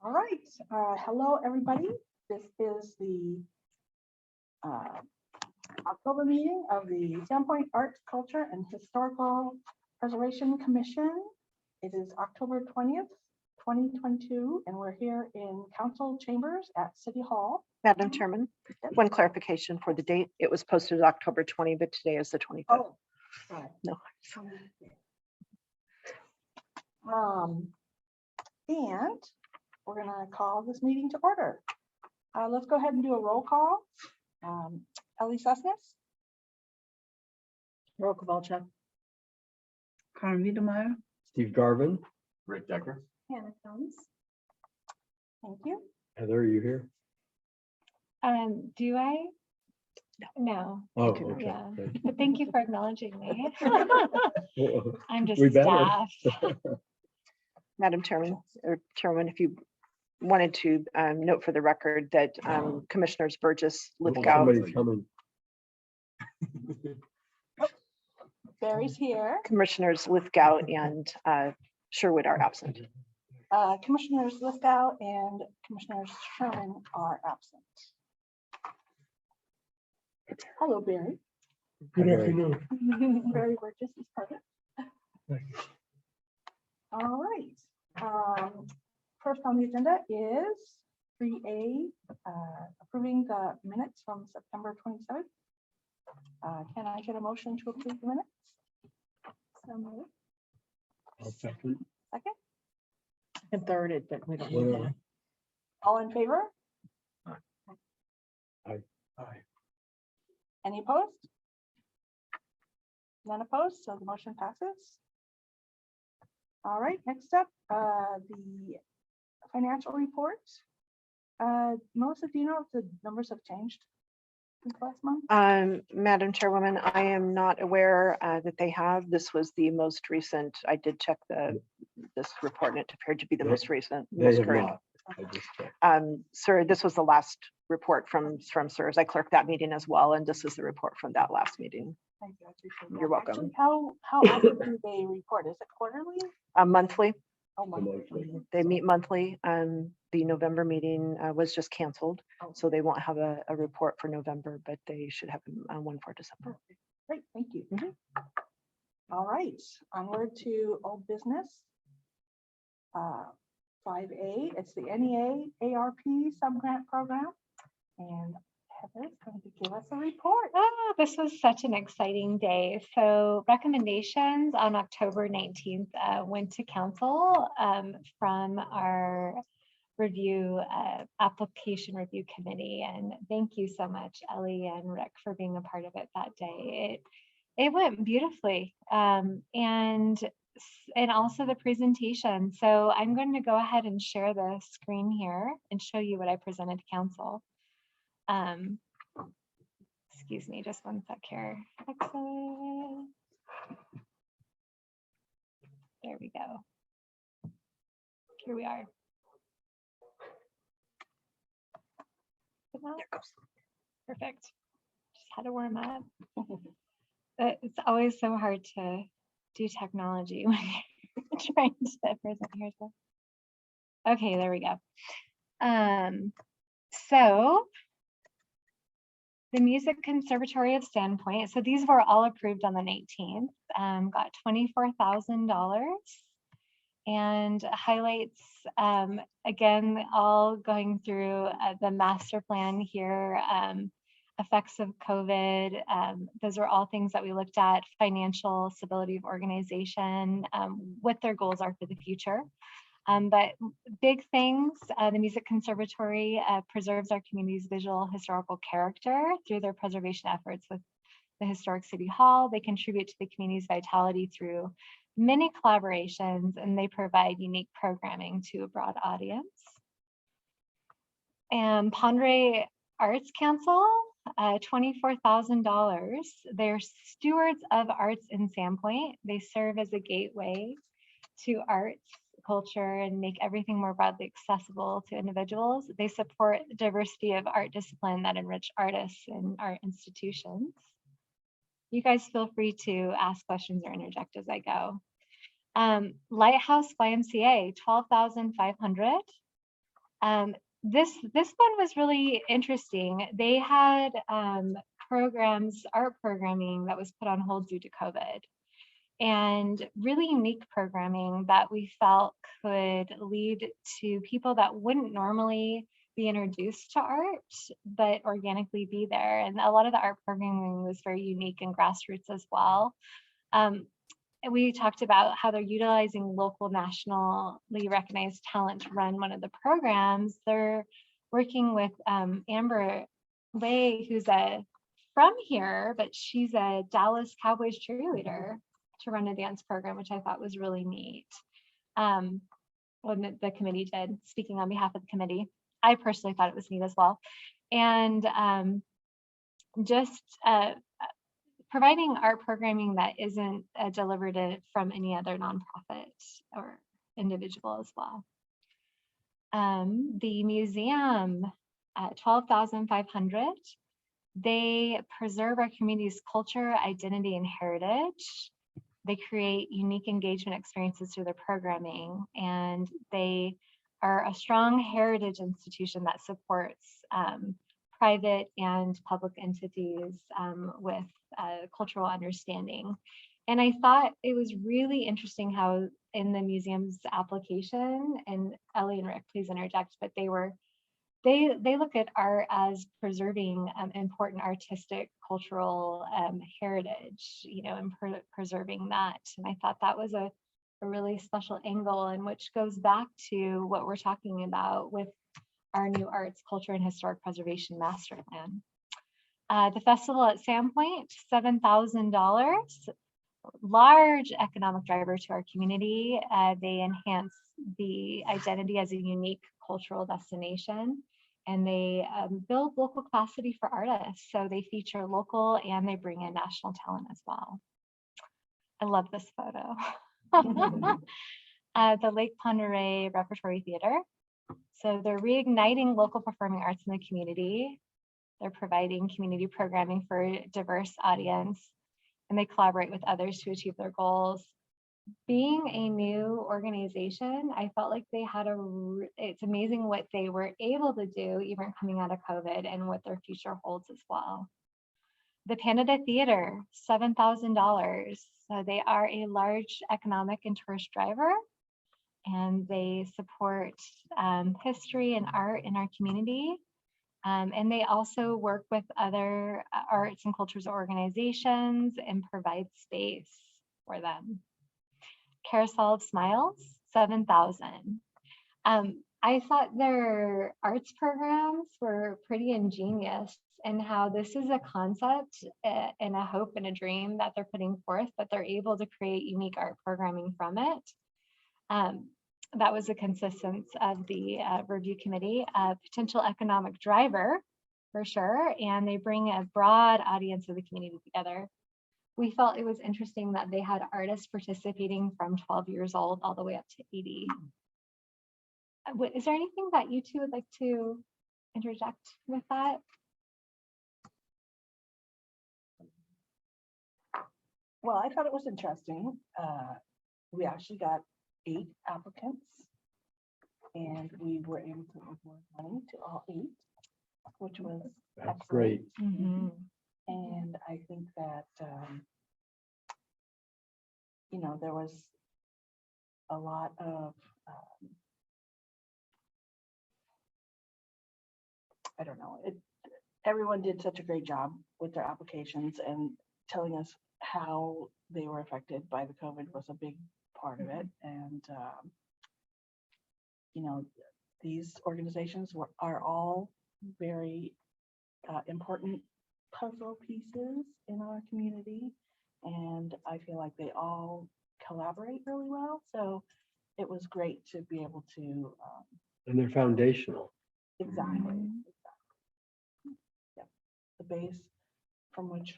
All right. Hello, everybody. This is the October meeting of the Sandpoint Arts, Culture, and Historical Preservation Commission. It is October 20th, 2022, and we're here in Council Chambers at City Hall. Madam Chairman, one clarification for the date. It was posted October 20, but today is the 25th. Oh, sorry. No. And we're going to call this meeting to order. Let's go ahead and do a roll call. Ellie Sussness. Roll Kowalczyk. Karen Wiedemeyer. Steve Garvin. Rick Decker. Hannah Combs. Thank you. Heather, are you here? Do I? No. Oh, do not. okay. Yeah. Thank you. But thank you for acknowledging me. I'm just We better. staff. Madam Chairman, or Chairman, if you wanted to note for the record that Commissioners Burgess, Lithgow, Somebody's coming. Barry's here. Commissioners Lithgow and Sherwood are absent. Commissioners Lithgow and Commissioners Sherman are absent. Hello, Barry. Good afternoon. Barry Burgess is present. All right. First on the agenda is 3A, approving the minutes from September 27th. Can I get a motion to approve the minutes? So moved. I'll second. Second. And thirded, but we don't need Whatever. that. All in favor? Aye. Any opposed? None opposed, so the motion passes. All right, next up, the financial report. Melissa, do you know if the numbers have changed since last month? Madam Chairwoman, I am not aware that they have. This was the most recent. I did check this report and it appeared to be the They- most recent. They most have current. not. I just checked. Sir, this was the last report from SIRS. I clerked that meeting as well, and this is the report from that last meeting. Thank you, I appreciate that. You're welcome. Actually, how often do they report? Is it quarterly? Monthly, Oh, monthly. Monthly. they meet monthly. The November meeting was just canceled, Oh, so they won't have a report for November, but they should have one for December. Great, thank you. Mhm. All right, onward to old business. 5A, it's the NEA ARP subgrant program. And Heather's going to give us a report. Oh, this was such an exciting day. So recommendations on October 19th went to council from our application review committee. And thank you so much, Ellie and Rick, for being a part of it that day. It went beautifully. And also the presentation. So I'm going to go ahead and share the screen here and show you what I presented to council. Excuse me, just one sec here. Exit. There we go. Here we are. Good now? There goes. Perfect. Just had to warm up. It's always so hard to do technology when you're trying to present here. Okay, there we go. So the Music Conservatory of Sandpoint. So these were all approved on the 19th. Got $24,000 and highlights again, all going through the master plan here. Effects of COVID. Those are all things that we looked at. Financial stability of organization, what their goals are for the future. But big things, the Music Conservatory preserves our community's visual historical character through their preservation efforts with the Historic City Hall. They contribute to the community's vitality through many collaborations, and they provide unique programming to a broad audience. And Pondre Arts Council, $24,000. They're stewards of arts in Sandpoint. They serve as a gateway to arts, culture, and make everything more broadly accessible to individuals. They support the diversity of art discipline that enrich artists and art institutions. You guys feel free to ask questions or interject as I go. Lighthouse YMCA, $12,500. This one was really interesting. They had programs, art programming that was put on hold due to COVID, and really unique programming that we felt could lead to people that wouldn't normally be introduced to art, but organically be there. And a lot of the art programming was very unique and grassroots as well. And we talked about how they're utilizing local, nationally recognized talent to run one of the programs. They're working with Amber Lay, who's from here, but she's a Dallas Cowboys cheerleader, to run a dance program, which I thought was really neat. When the committee did, speaking on behalf of the committee, I personally thought it was neat as well. And just providing art programming that isn't delivered from any other nonprofit or individual as well. The museum at $12,500. They preserve our community's culture, identity, and heritage. They create unique engagement experiences through their programming, and they are a strong heritage institution that supports private and public entities with cultural understanding. And I thought it was really interesting how in the museum's application, and Ellie and Rick, please interject, but they look at art as preserving important artistic, cultural heritage, and preserving that. And I thought that was a really special angle, and which goes back to what we're talking about with our new Arts, Culture, and Historic Preservation Master Plan. The festival at Sandpoint, $7,000. Large economic driver to our community. They enhance the identity as a unique cultural destination, and they build local capacity for artists. So they feature local and they bring in national talent as well. I love this photo. The Lake Ponderay Repertory Theater. So they're reigniting local performing arts in the community. They're providing community programming for a diverse audience, and they collaborate with others to achieve their goals. Being a new organization, I felt like they had it's amazing what they were able to do even coming out of COVID, and what their future holds as well. The Canada Theater, $7,000. So they are a large economic and tourist driver, and they support history and art in our community. And they also work with other arts and cultures organizations and provide space for them. Carousel of Smiles, $7,000. I thought their arts programs were pretty ingenious, and how this is a concept and a hope and a dream that they're putting forth, but they're able to create unique art programming from it. That was a consistency of the review committee. Potential economic driver, for sure, and they bring a broad audience of the community together. We felt it was interesting that they had artists participating from 12 years old all the way up to 80. Is there anything that you two would like to interject with that? Well, I thought it was interesting. We actually got 8 applicants, and we were able to award money to all 8, which was That's excellent. great. Mm-hmm. And I think that, there was a lot of, I don't know, everyone did such a great job with their applications, and telling us how they were affected by the COVID was a big part of it. And, these organizations are all very important puzzle pieces in our community, and I feel like they all collaborate really well. So it was great to be able to And they're foundational. exactly. Yeah, the base from which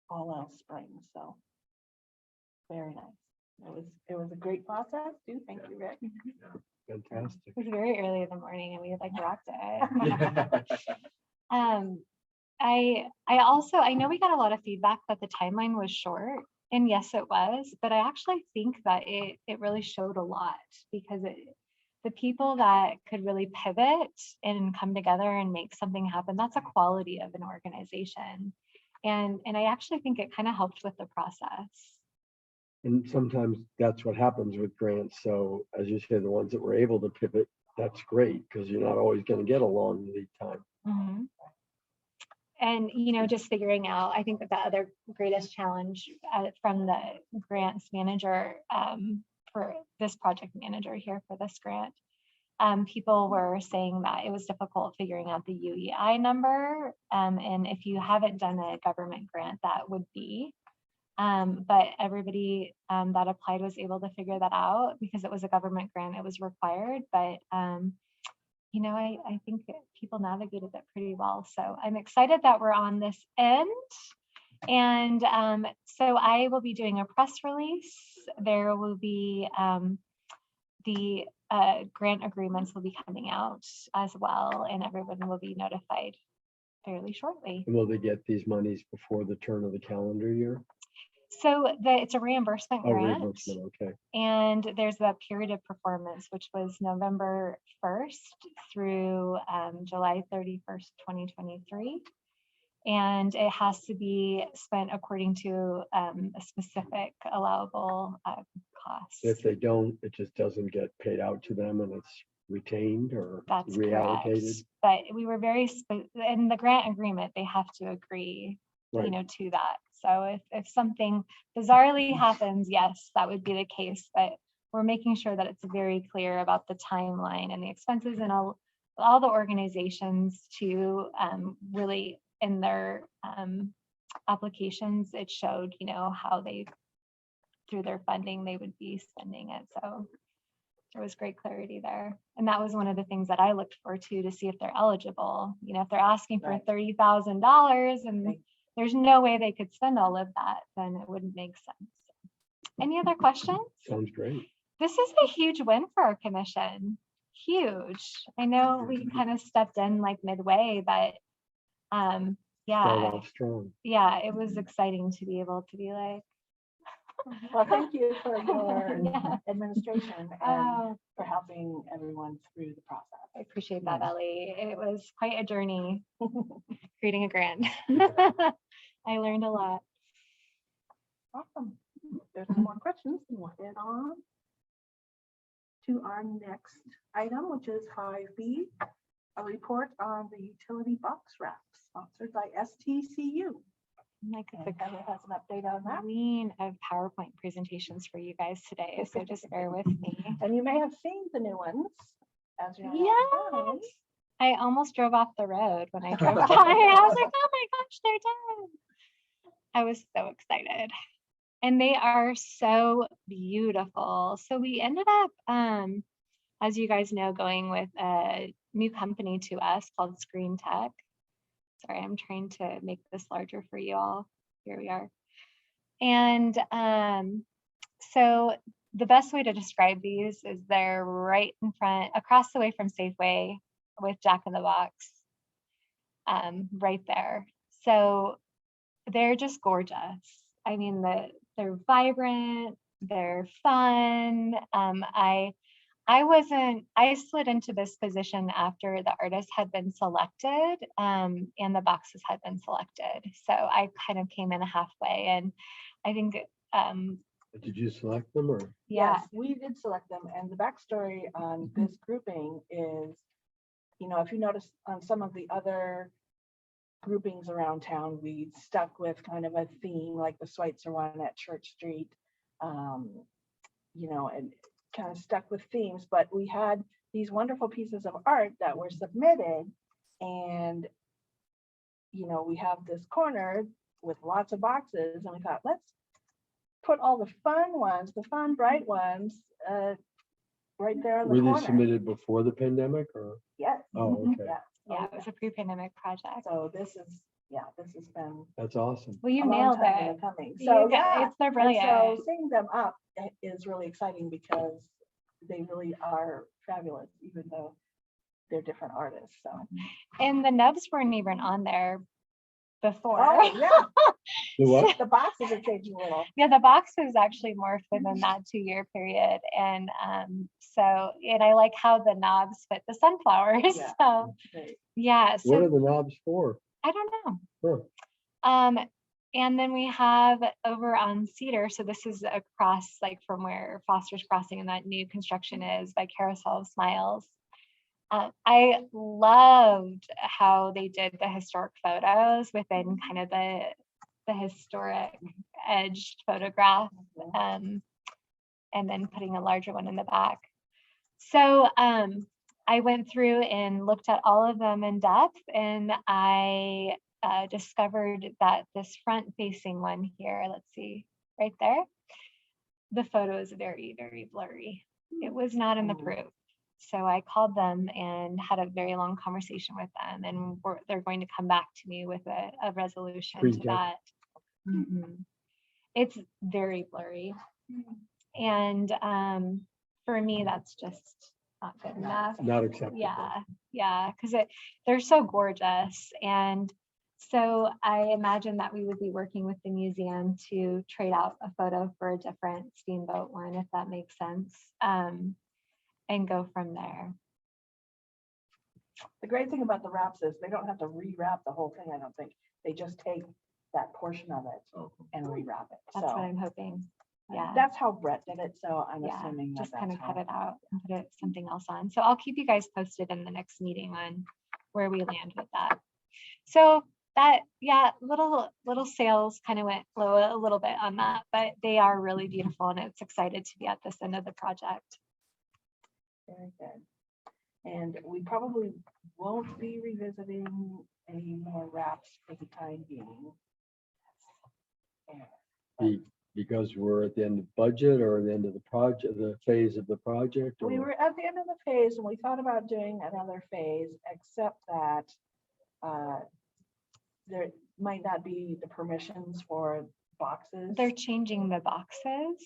all else springs. So very nice. It was a great process too. Thank you, Rick. Fantastic. It was very early in the morning, and we rocked it. I know we got a lot of feedback that the timeline was short, and yes, it was, but I actually think that it really showed a lot, because the people that could really pivot and come together and make something happen, that's a quality of an organization. And I actually think it kind of helped with the process. And sometimes that's what happens with grants. So as you say, the ones that were able to pivot, that's great because you're not always going to get a long lead time. Mhm. And, you know, just figuring out, I think that the other greatest challenge from the grants manager for this project manager here for this grant, people were saying that it was difficult figuring out the UEI number. And if you haven't done a government grant, that would be. But everybody that applied was able to figure that out because it was a government grant, it was required. But you know, I think that people navigated it pretty well. So I'm excited that we're on this end. And so I will be doing a press release. There will be the grant agreements will be coming out as well, and everyone will be notified fairly shortly. And will they get these monies before the turn of the calendar year? So it's a reimbursement Oh, grant. reimbursement, okay. And there's a period of performance, which was November 1st through July 31st, 2023. And it has to be spent according to a specific allowable cost. If they don't, it just doesn't get paid out to them and it's retained or That's reallocated. correct. But we were very, in the grant agreement, they have to agree, you Right. know, to that. So if something bizarrely happens, yes, that would be the case. But we're making sure that it's very clear about the timeline and the expenses and all the organizations to really in their applications, it showed, you know, how they, through their funding, they would be spending it. So there was great clarity there. And that was one of the things that I looked for too, to see if they're eligible. You know, if they're asking for Right. $30,000 and Right. there's no way they could spend all of that, then it wouldn't make sense. Any other questions? Sounds great. This is a huge win for our commission. Huge. I know we kind of stepped in like midway, but Start yeah, off strong. yeah, it was exciting to be able to be like, Well, thank you for your Yeah. administration and oh, for helping everyone through the process. I appreciate that, Yeah. Ellie. It was quite a journey creating a grant. I learned a lot. Awesome. If there's no more questions, then we'll head on to our next item, which is 5B, a report on the utility box wrap sponsored by STCU. Like And the Heather has an update on that. queen of PowerPoint presentations for you guys today, so just bear with me. And you may have seen the new ones as you're on the phone. Yes, I almost drove off the road when I drove by. I was like, oh my gosh, they're done. I was so excited. And they are so beautiful. So we ended up, as you guys know, going with a new company to us called Screen Tech. Sorry, I'm trying to make this larger for you all. Here we are. And so the best way to describe these is they're right in front, across the way from Safeway with Jack in the Box, right there. So they're just gorgeous. I mean, they're vibrant, they're fun. I slid into this position after the artist had been selected and the boxes had been selected. So I kind of came in halfway, and I think, Did you select them or? yeah, Yes, we did select them. And the backstory on this grouping is, you know, if you notice on some of the other groupings around town, we stuck with kind of a theme, like the Schweitzer one at Church Street, you know, and kind of stuck with themes, but we had these wonderful pieces of art that were submitted, and you know, we have this corner with lots of boxes, and we thought, let's put all the fun ones, the fun bright ones, right there in the Were they corner. submitted before the pandemic or? Yes. Oh, okay. Yeah. yeah, it was a pre-pandemic project. So this is, yeah, this has been That's awesome. Well, you a long nailed time in it. the coming. You So got- yeah, they're and brilliant. so seeing them up is really exciting because they really are fabulous, even though they're different artists. So And the nubs weren't even on there before. Oh, yeah, The what? the boxes are changing a little. Yeah, the boxes actually morphed within that 2-year period. And and I like how the knobs fit the sunflowers. Yeah. So Great. yeah, What so are the knobs for? I don't know. Huh. And then we have over on Cedar, so this is across like from where Foster's Crossing and that new construction is by Carousel of Smiles. I loved how they did the historic photos within kind of the historic edged photograph, and then putting a larger one in the back. So I went through and looked at all of them in depth, and I discovered that this front facing one here, let's see, right there, the photo is very, very blurry. It was not in the proof. So I called them and had a very long conversation with them, and they're going to come back to me with a resolution to Pre-tech. that. Mhm. It's very blurry. And for me, that's just not good enough. Not acceptable. Yeah, because they're so gorgeous. And so I imagine that we would be working with the museum to trade out a photo for a different steamboat one, if that makes sense, and go from there. The great thing about the wraps is they don't have to rewrap the whole thing, I don't think. They just take that portion of it and rewrap it. That's what So I'm hoping. Yeah. that's how Brett did it, so I'm Yeah, assuming that just kind of that's cut how. it out and put something else on. So I'll keep you guys posted in the next meeting on where we land with that. So that, yeah, little sales kind of went low a little bit on that, but they are really beautiful, and it's excited to be at this end of the project. Very good. And we probably won't be revisiting any more wraps for the time being. Because we're at the end of budget or the end of the project, the phase of the project? We or- were at the end of the phase and we thought about doing another phase, except that there might not be the permissions for boxes. They're changing the boxes.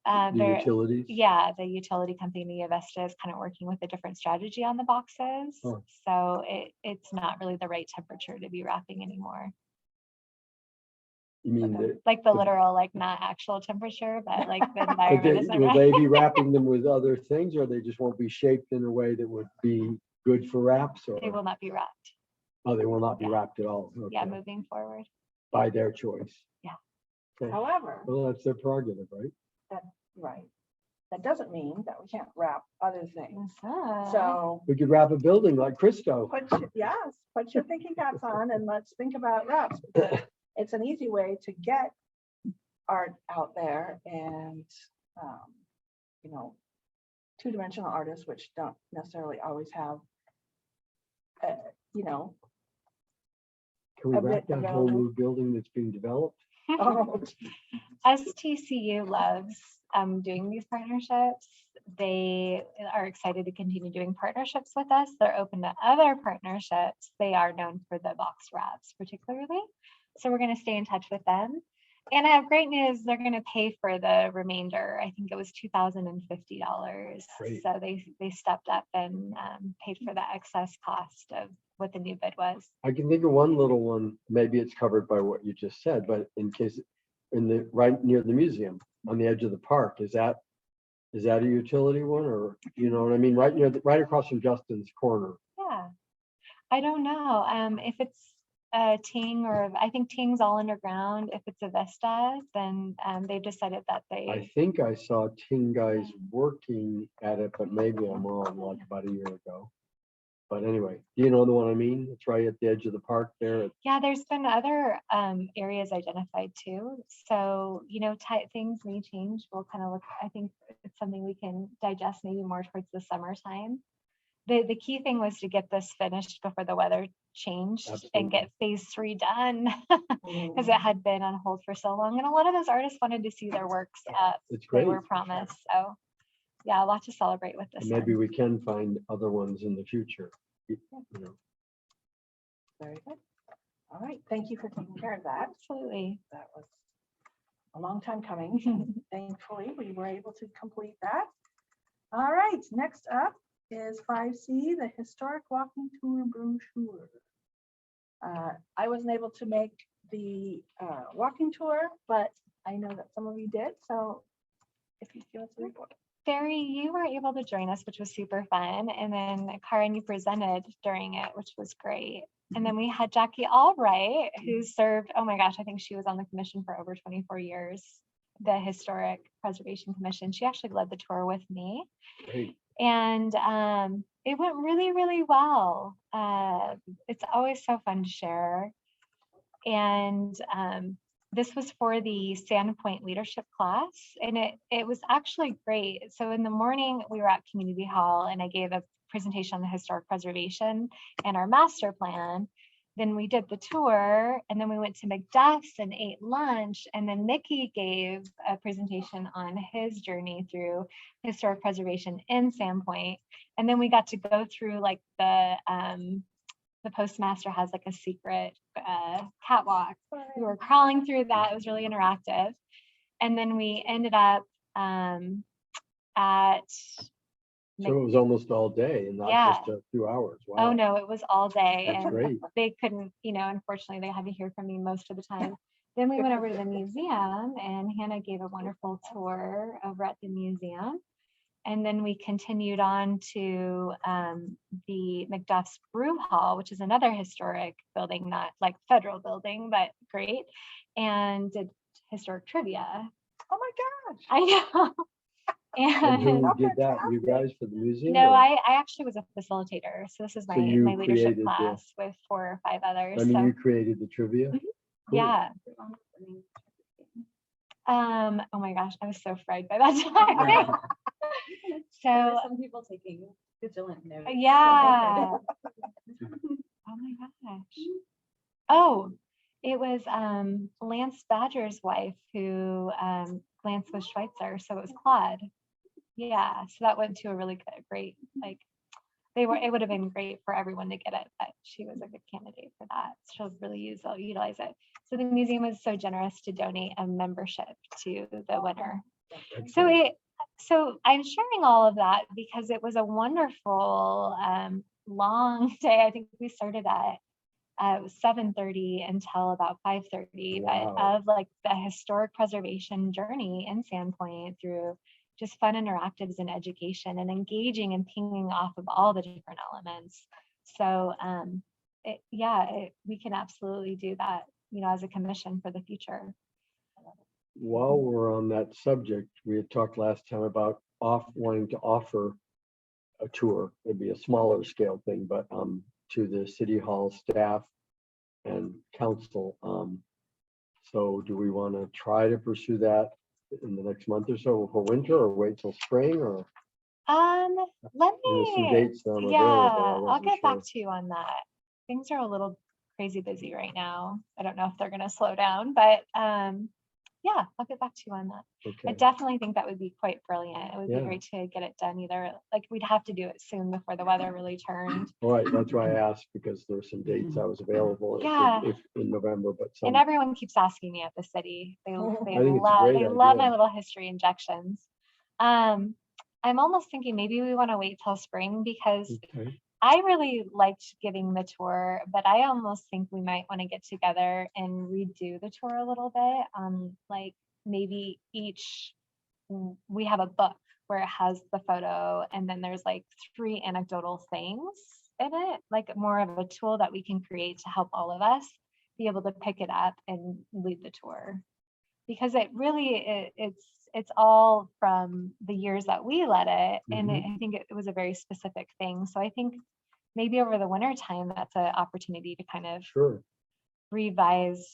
The They're, utilities? yeah, the utility company, Avesta, is kind of working with a different strategy on the boxes. Oh. So it's not really the right temperature to be wrapping anymore. You mean that, Like the But- literal, like not actual temperature, but like the but environment isn't will right. they be wrapping them with other things, or they just won't be shaped in a way that would be good for wraps? Or, They will not be wrapped. oh, they will not be Yeah. wrapped at all? Yeah, Okay. moving forward. By their choice? Yeah. Okay. However, Well, that's their prerogative, right? right, that doesn't mean that we can't wrap other things. So So We could wrap a building like Christo. yes, put your thinking caps on and let's think about wraps. Because it's an easy way to get art out there and, you know, two-dimensional artists, which don't necessarily always have, you know, Can we A bit wrap that whole available. new building that's being developed? oh, STCU loves doing these partnerships. They are excited to continue doing partnerships with us. They're open to other partnerships. They are known for the box wraps particularly. So we're going to stay in touch with them. And I have great news. They're going to pay for the remainder. I think it was $2,050. Great. So they stepped up and paid for the excess cost of what the new bid was. I can think of one little one, maybe it's covered by what you just said, but in case, right near the museum, on the edge of the park, is that a utility one, or, you know what I mean, right near, right across from Justin's corner? Yeah, I don't know. If it's Ting, or I think Ting's all underground. If it's a Vesta, then they've decided that I they, think I saw Ting guys working at it, but maybe I'm wrong, like about a year ago. But anyway, do you know the one I mean? It's right at the edge of the park there. yeah, there's been other areas identified too. So, you know, things may change. We'll kind of look, I think it's something we can digest maybe more towards the summertime. The key thing was to get this finished before the weather changed and get phase 3 done, because it had been on hold for so long. And a lot of those artists wanted to see their works up. It's They great. were promised. So yeah, a lot to celebrate with this And maybe one. we can find other ones in the future. You know, very good. All right, thank you for taking care of that. Absolutely. That was a long time coming. Thankfully, we were able to complete that. All right, next up is 5C, the Historic Walking Tour brochure. I wasn't able to make the walking tour, but I know that some of you did. So if you feel it's a report. Barry, you were able to join us, which was super fun. And then Karen, you presented during it, which was great. And then we had Jackie Albright, who served, oh my gosh, I think she was on the commission for over 24 years, the Historic Preservation Commission. She actually led the tour with me. Great. And it went really, really well. It's always so fun to share. And this was for the Sandpoint leadership class, and it was actually great. So in the morning, we were at Community Hall, and I gave a presentation on the historic preservation and our master plan. Then we did the tour, and then we went to Macduff's and ate lunch, and then Mickey gave a presentation on his journey through historic preservation in Sandpoint. And then we got to go through like the postmaster has like a secret catwalk. We were crawling through that. It was really interactive. And then we ended up at, So it was almost all day and not Yeah. just a few hours. oh Wow. no, it was all day. That's And great. they couldn't, unfortunately they had to hear from me most of the time. Then we went over to the museum, and Hannah gave a wonderful tour over at the museum. And then we continued on to the Macduff's Brew Hall, which is another historic building, not like federal building, but great, and did historic trivia. Oh my gosh. I know. And And who did that? You guys for the museum? no, or- I actually was a facilitator. So this is my, So you my leadership created the- class with 4 or 5 others. I mean, So you created the trivia? Mhm. Cool. yeah. Oh my gosh, I was so fried by that time. So Some people taking vigilant notes. yeah. Oh my gosh. Oh, it was Lance Badger's wife who Lance was Schweitzer, so it was Claude. Yeah, so that went to a really great, like it would have been great for everyone to get it, but she was a good candidate for that. She'll really utilize it. So the museum was so generous to donate a membership to the winner. So Excellent. so I'm sharing all of that because it was a wonderful long day. I think we started at 7:30 until about 5:30, Wow. but of like the historic preservation journey in Sandpoint through just fun interactives and education and engaging and pinging off of all the different elements. So we can absolutely do that, as a commission for the future. While we're on that subject, we had talked last time about wanting to offer a tour. It'd be a smaller scale thing, but to the city hall staff and council. So do we want to try to pursue that in the next month or so for winter, or wait till spring, or Let there's some me, dates that I'm yeah, available? I I'll wasn't get back sure. to you on that. Things are a little crazy busy right now. I don't know if they're gonna slow down, but yeah, I'll get back to you on that. I Okay, definitely think that would be quite brilliant. It would Yeah. be great to get it done either, like we'd have to do it soon before the weather really turned. all right, that's why I asked, because there were some dates I was available Yeah. if in November, but And some, everyone keeps asking me at the city. They I think it's a great they love my idea. little history injections. I'm almost thinking maybe we want to wait till spring because okay, I really liked giving the tour, but I almost think we might want to get together and redo the tour a little bit. Like maybe we have a book where it has the photo and then there's like 3 anecdotal things in it, like more of a tool that we can create to help all of us be able to pick it up and lead the tour. Because it really, it's all from the years that we led it. And I think it was a very specific thing. So I think maybe over the winter time, that's an opportunity to kind of sure. revise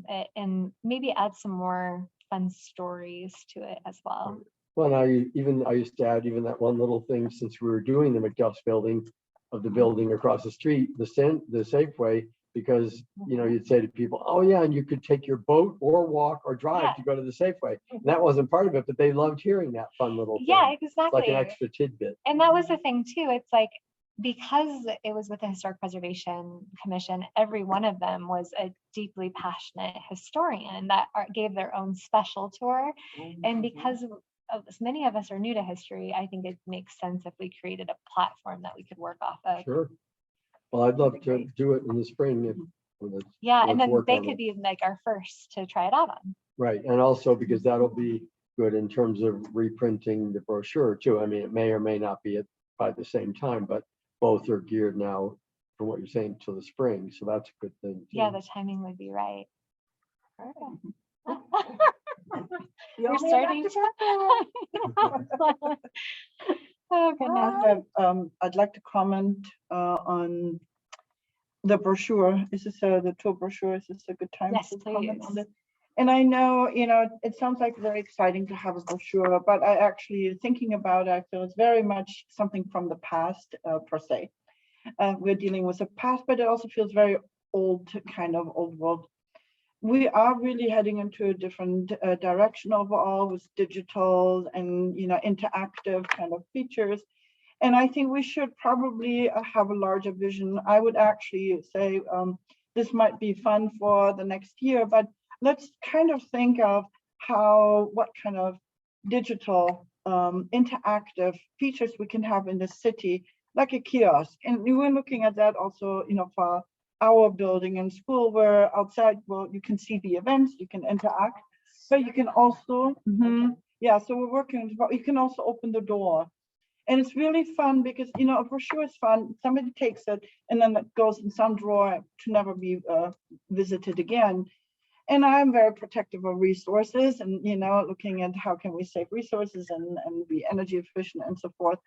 it and maybe add some more fun stories to it as well. Well, I used to add even that one little thing, since we were doing the McDuff's building of the building across the street, the Safeway, because, you'd say to people, oh yeah, and you could take your boat or walk or drive Yeah. to go to the Safeway. And that wasn't part of it, but they loved hearing that fun little thing. Yeah, It's like an exactly. extra tidbit. And that was the thing too. It's like, because it was with the Historic Preservation Commission, every one of them was a deeply passionate historian that gave their own special tour. And because as many of us are new to history, I think it makes sense if we created a platform that we could work off of. Sure. Well, I'd love to do it in the spring if. when it's- Yeah, and let's then work they on could it. be like our first to try it out on. Right, and also because that'll be good in terms of reprinting the brochure too. I mean, it may or may not be at by the same time, but both are geared now, from what you're saying, to the spring, so that's a good thing. Yeah, too. the timing would be right. You We're only have starting to- to. Oh, goodness. I'd like to comment on the brochure. Is this the tour brochure? Is this a good time Yes, to comment on please. it? And I know, it sounds like very exciting to have a brochure, but I actually thinking about it, I feel it's very much something from the past per se. We're dealing with the past, but it also feels very old, kind of old world. We are really heading into a different direction overall with digital and interactive kind of features. And I think we should probably have a larger vision. I would actually say this might be fun for the next year, but let's kind of think of what kind of digital interactive features we can have in the city, like a kiosk. And we were looking at that also, for our building and school, where outside, well, you can see the events, you can interact, but you can also, yeah, so we're working, but you can also open the door. And it's really fun because, a brochure is fun. Somebody takes it and then it goes in some drawer to never be visited again. And I'm very protective of resources and, looking at how can we save resources and be energy efficient and so forth.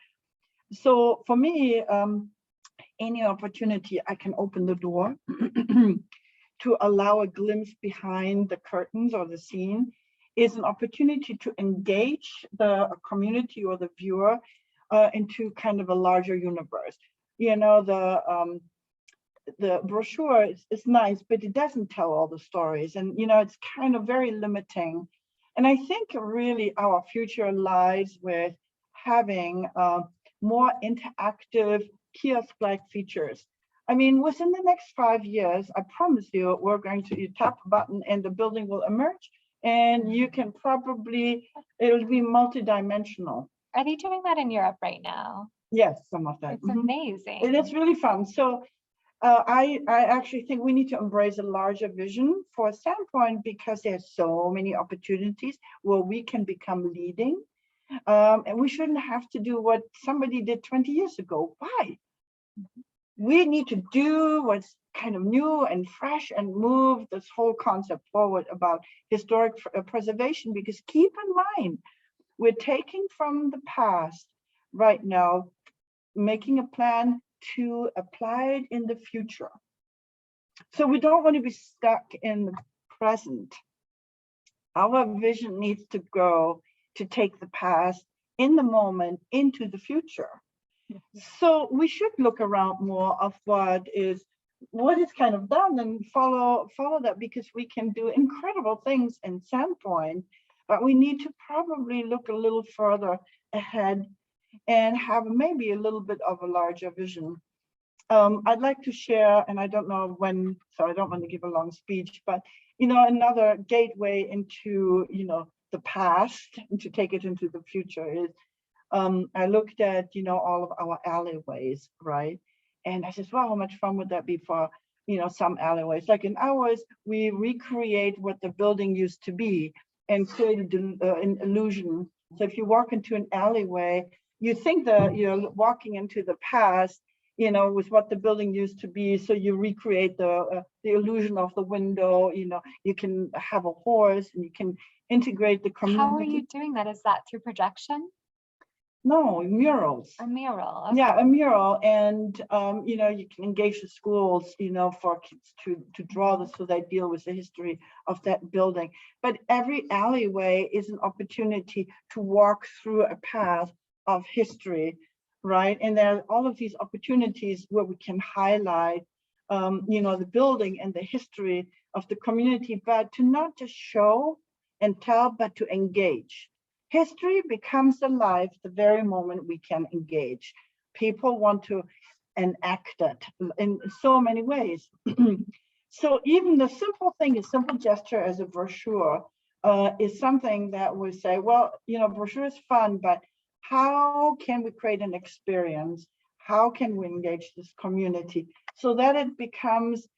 So for me, any opportunity I can open the door to allow a glimpse behind the curtains or the scene is an opportunity to engage the community or the viewer into kind of a larger universe. The brochure is nice, but it doesn't tell all the stories, and it's kind of very limiting. And I think really our future lies with having more interactive kiosk-like features. I mean, within the next 5 years, I promise you, we're going to tap a button and the building will emerge, and you can it'll be multidimensional. Are they doing that in Europe right now? Yes, some of that. It's Mhm. amazing. And it's really fun. So I actually think we need to embrace a larger vision for Sandpoint because there's so many opportunities where we can become leading. And we shouldn't have to do what somebody did 20 years ago. Why? We need to do what's kind of new and fresh and move this whole concept forward about historic preservation, because keep in mind, we're taking from the past right now, making a plan to apply it in the future. So we don't want to be stuck in the present. Our vision needs to go to take the past in the moment into the future. So we should look around more of what is kind of done and follow that, because we can do incredible things in Sandpoint, but we need to probably look a little further ahead and have maybe a little bit of a larger vision. I'd like to share, and I don't know when, so I don't want to give a long speech, but another gateway into the past and to take it into the future is I looked at all of our alleyways, right? And I said, wow, how much fun would that be for some alleyways? Like in ours, we recreate what the building used to be and create an illusion. So if you walk into an alleyway, you think that you're walking into the past, with what the building used to be. So you recreate the illusion of the window. You can have a horse and you can integrate the community. How are you doing that? Is that through projection? No, murals. A mural? Yeah, okay. a mural, and you can engage the schools, for kids to draw this, so they deal with the history of that building. But every alleyway is an opportunity to walk through a path of history, right? And there are all of these opportunities where we can highlight, the building and the history of the community, but to not just show and tell, but to engage. History becomes alive the very moment we can engage. People want to enact it in so many ways. So even the simple thing, a simple gesture as a brochure is something that we say, well, brochure is fun, but how can we create an experience? how can we engage this community so that it becomes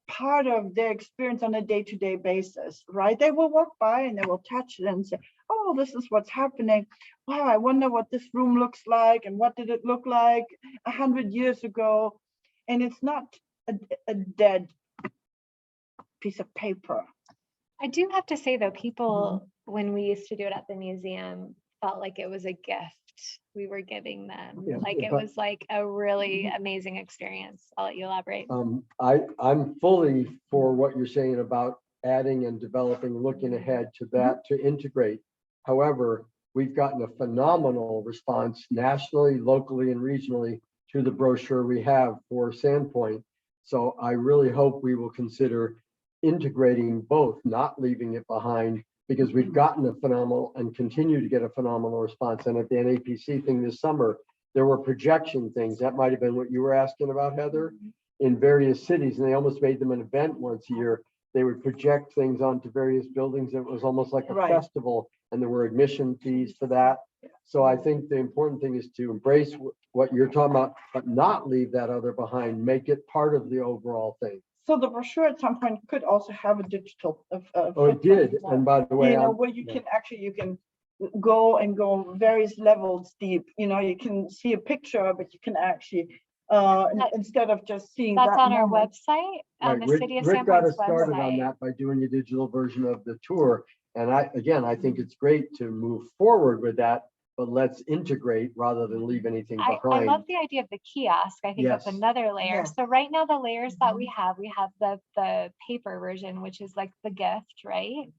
part of their experience on a day-to-day basis, right? They will walk by and they will touch it and say, oh, this is what's happening. Wow, I wonder what this room looks like and what did it look like 100 years ago. And it's not a dead piece of paper. I do have to say though, people, when we used to do it at the museum, felt like it was a gift we were giving them. Yeah, Like it but- was like a really amazing experience. I'll let you elaborate. I'm fully for what you're saying about adding and developing, looking ahead to that to integrate. However, we've gotten a phenomenal response nationally, locally, and regionally to the brochure we have for Sandpoint. So I really hope we will consider integrating both, not leaving it behind, because we've gotten a phenomenal and continue to get a phenomenal response. And at the NAPC thing this summer, there were projection things. That might have been what you were asking about, Heather, in various cities, and they almost made them an event once a year. They would project things onto various buildings. It was almost like a Right. festival, and there were admission fees for that. So I think the important thing is to embrace what you're talking about, but not leave that other behind. Make it part of the overall thing. So the brochure at some point could also have a digital. Oh, it did. And by the way, You know, I'm- where you yeah. can actually, you can go various levels deep, you know, you can see a picture, but you can actually, instead of just seeing That's that on our moment. website, on Right, the City of Rick got us Sandpoint's started on website. that by doing a digital version of the tour. And I think it's great to move forward with that, but let's integrate rather than leave anything I behind. love the idea of the kiosk. I think that's Yes. another layer. Yeah. So right now, the layers that we have the paper version, which is like the gift, right?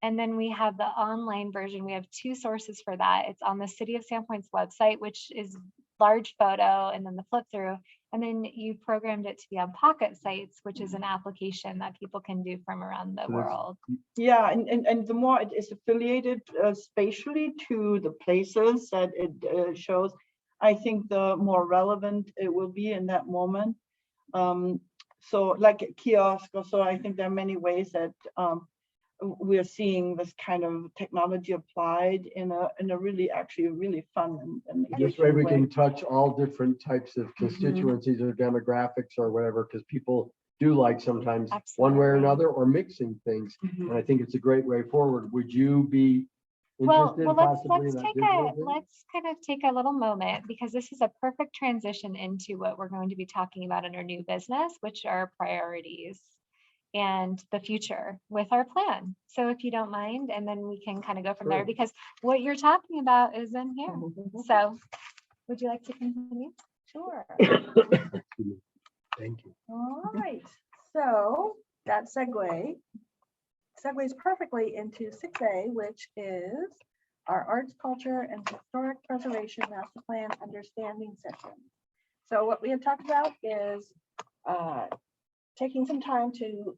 And then we have the online version. We have two sources for that. It's on the City of Sandpoint's website, which is large photo and then the flip through. And then you programmed it to be on Pocket Sites, which is an application that people can do from around the So that's- world. Yeah, and the more it is affiliated spatially to the places that it shows, I think the more relevant it will be in that moment. So like a kiosk or so, I think there are many ways that we're seeing this kind of technology applied in a really, actually really fun and This way engaging we way. can touch all different types of constituencies or demographics or whatever, because people do like sometimes one way or Absolutely. another or mixing things. Mhm. And I think it's a great way forward. Would you be Well, interested let's possibly in that digital thing? let's kind of take a little moment because this is a perfect transition into what we're going to be talking about in our new business, which are priorities and the future with our plan. So if you don't mind, and then we can kind of go from there Sure. because what you're talking about is in here. So would you like to continue? Sure. Thank you. All right, so that segues perfectly into 6A, which is our arts, culture, and historic preservation master plan understanding session. So what we had talked about is taking some time to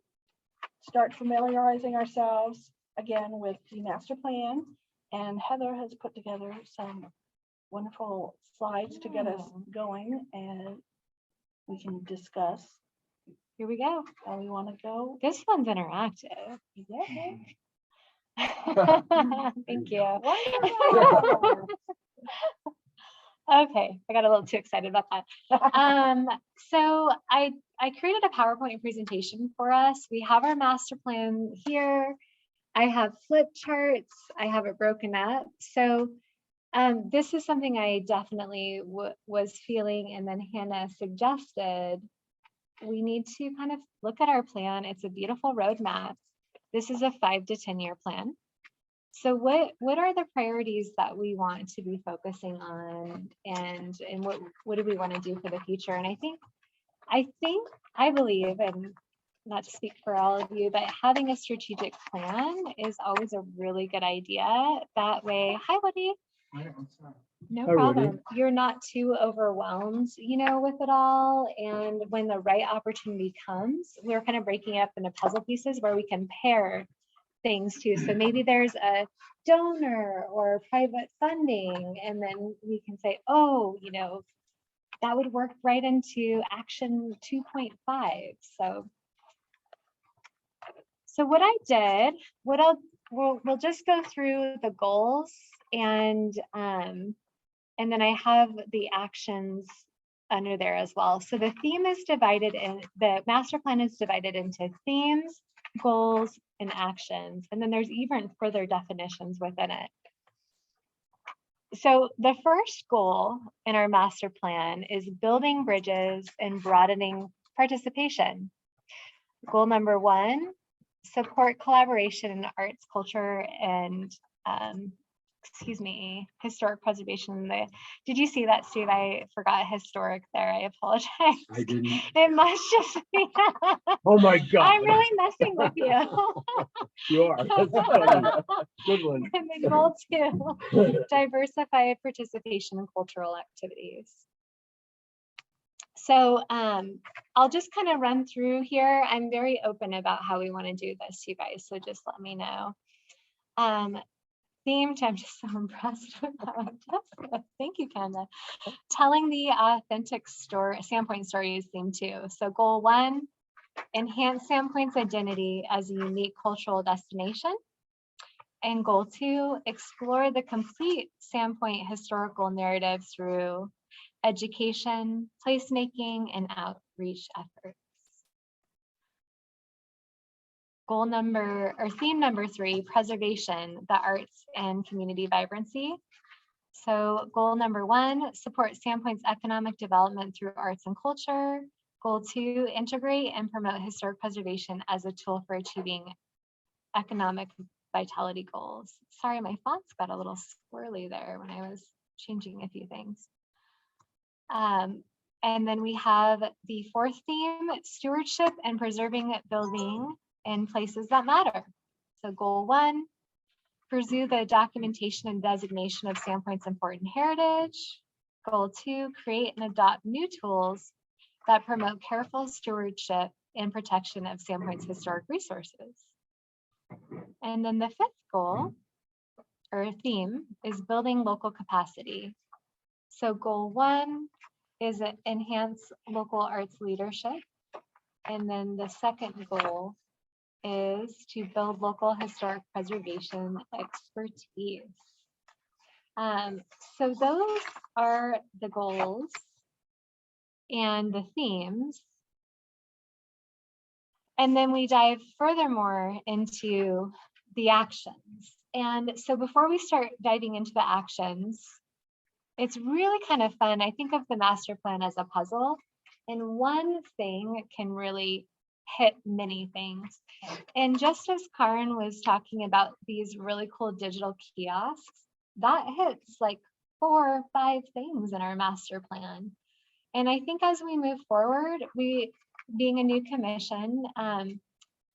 start familiarizing ourselves again with the master plan. And Heather has put together some wonderful slides to get us going, and we can discuss Here we go. how we want to go. This one's interactive. Yeah. Thank you. Wonderful. Okay, I got a little too excited about that. So I created a PowerPoint presentation for us. We have our master plan here. I have flip charts. I have it broken up. So this is something I definitely was feeling, and then Hannah suggested we need to kind of look at our plan. It's a beautiful roadmap. This is a 5 to 10 year plan. So what are the priorities that we want to be focusing on, and what do we want to do for the future? And I believe, and not to speak for all of you, but having a strategic plan is always a really good idea. That way, hi Woody. No Hi, Woody. problem. You're not too overwhelmed, with it all. And when the right opportunity comes, we're kind of breaking up into puzzle pieces where we can pair things too. So maybe there's a donor or private funding, and then we can say, oh, that would work right into action 2.5. So what I did, we'll just go through the goals and And then I have the actions under there as well. So the theme is divided in, the master plan is divided into themes, goals, and actions. And then there's even further definitions within it. So the first goal in our master plan is building bridges and broadening participation. Goal number 1, support collaboration in arts, culture, and historic preservation. Did you see that, Steve? I forgot historic there. I apologize. I didn't. It must just be. Oh my God. I'm really messing with you. You are. That's funny. Good one. And then goal 2, diversify participation in cultural activities. So I'll just kind of run through here. I'm very open about how we want to do this, you guys, so just let me know. Themed, I'm just so impressed with that. Thank you, Kanda. Telling the authentic story, Sandpoint story is theme 2. So goal 1, enhance Sandpoint's identity as a unique cultural destination. And goal 2, explore the complete Sandpoint historical narrative through education, placemaking, and outreach efforts. Goal number, or theme number 3, preservation, the arts and community vibrancy. So goal number 1, support Sandpoint's economic development through arts and culture. Goal 2, integrate and promote historic preservation as a tool for achieving economic vitality goals. Sorry, my fonts got a little squirrely there when I was changing a few things. And then we have the 4th theme, stewardship and preserving building in places that matter. So goal 1, pursue the documentation and designation of Sandpoint's important heritage. Goal 2, create and adopt new tools that promote careful stewardship and protection of Sandpoint's historic resources. And then the 5th goal, or theme, is building local capacity. So goal 1 is enhance local arts leadership. And then the 2nd goal is to build local historic preservation expertise. So those are the goals and the themes. And then we dive furthermore into the actions. And so before we start diving into the actions, it's really kind of fun. I think of the master plan as a puzzle, and one thing can really hit many things. And just as Karin was talking about these really cool digital kiosks, that hits like 4 or 5 things in our master plan. And I think as we move forward, being a new commission,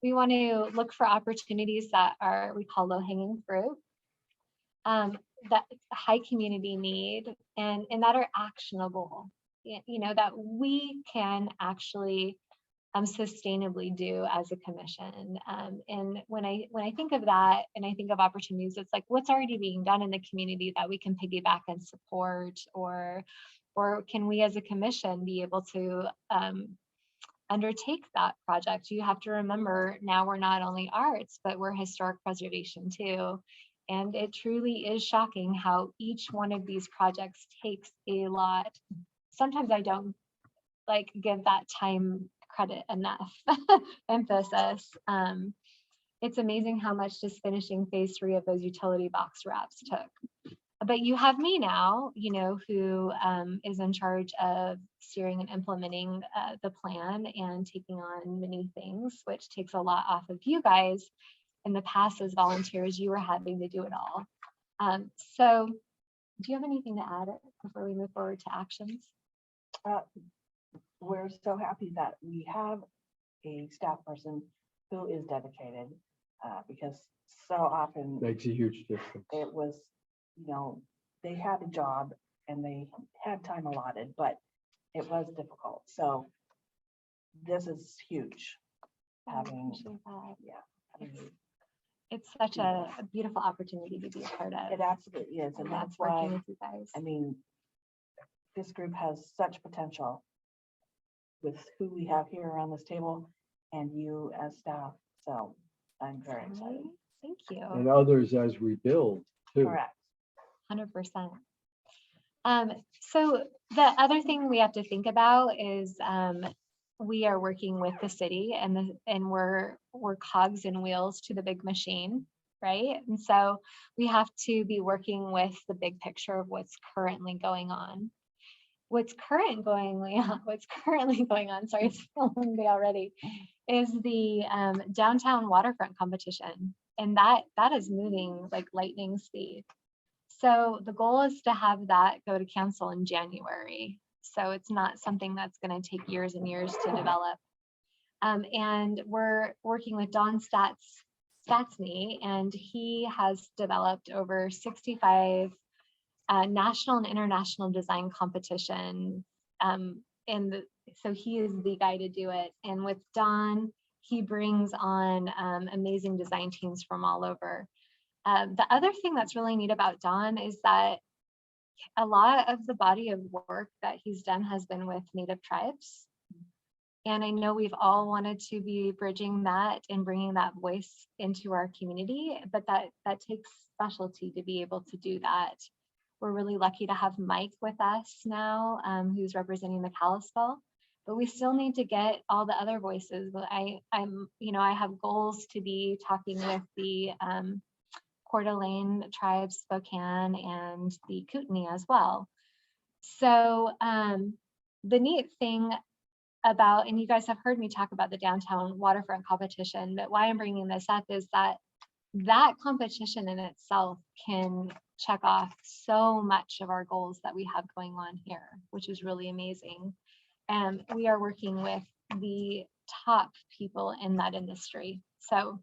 we want to look for opportunities that are, we call low-hanging fruit, that high community need, and that are actionable, you know, that we can actually sustainably do as a commission. And when I think of that, and I think of opportunities, it's like what's already being done in the community that we can piggyback and support, or can we as a commission be able to undertake that project? You have to remember, now we're not only arts, but we're historic preservation too. And it truly is shocking how each one of these projects takes a lot. Sometimes I don't like give that time credit enough emphasis. It's amazing how much just finishing phase 3 of those utility box wraps took. But you have me now, you know, who is in charge of steering and implementing the plan and taking on many things, which takes a lot off of you guys. In the past, as volunteers, you were having to do it all. So do you have anything to add before we move forward to actions? We're so happy that we have a staff person who is dedicated, because so often Makes a huge difference. it was, you know, they had a job and they had time allotted, but it was difficult. So this is huge. Having, having It's such a beautiful opportunity to be a part of. it absolutely is, and that's working why, with you guys. I mean, this group has such potential with who we have here around this table and you as staff. So I'm very excited. Thank you. And others as we build too. Correct. 100%. So the other thing we have to think about is we are working with the city and we're cogs and wheels to the big machine, right? And so we have to be working with the big picture of what's currently going on. What's currently going on, sorry, it's a long day already, is the downtown waterfront competition. And that is moving like lightning speed. So the goal is to have that go to council in January. So it's not something that's going to take years and years to develop. And we're working with Don Statsny, and he has developed over 65 national and international design competition. So he is the guy to do it. And with Don, he brings on amazing design teams from all over. The other thing that's really neat about Don is that a lot of the body of work that he's done has been with Native tribes. And I know we've all wanted to be bridging that and bringing that voice into our community, but that takes specialty to be able to do that. We're really lucky to have Mike with us now, who's representing the Kalispel, but we still need to get all the other voices. I have goals to be talking with the Coeur d'Alene tribe, Spokane, and the Kootenai as well. So the neat thing about, and you guys have heard me talk about the downtown waterfront competition, but why I'm bringing this up is that competition in itself can check off so much of our goals that we have going on here, which is really amazing. And we are working with the top people in that industry. So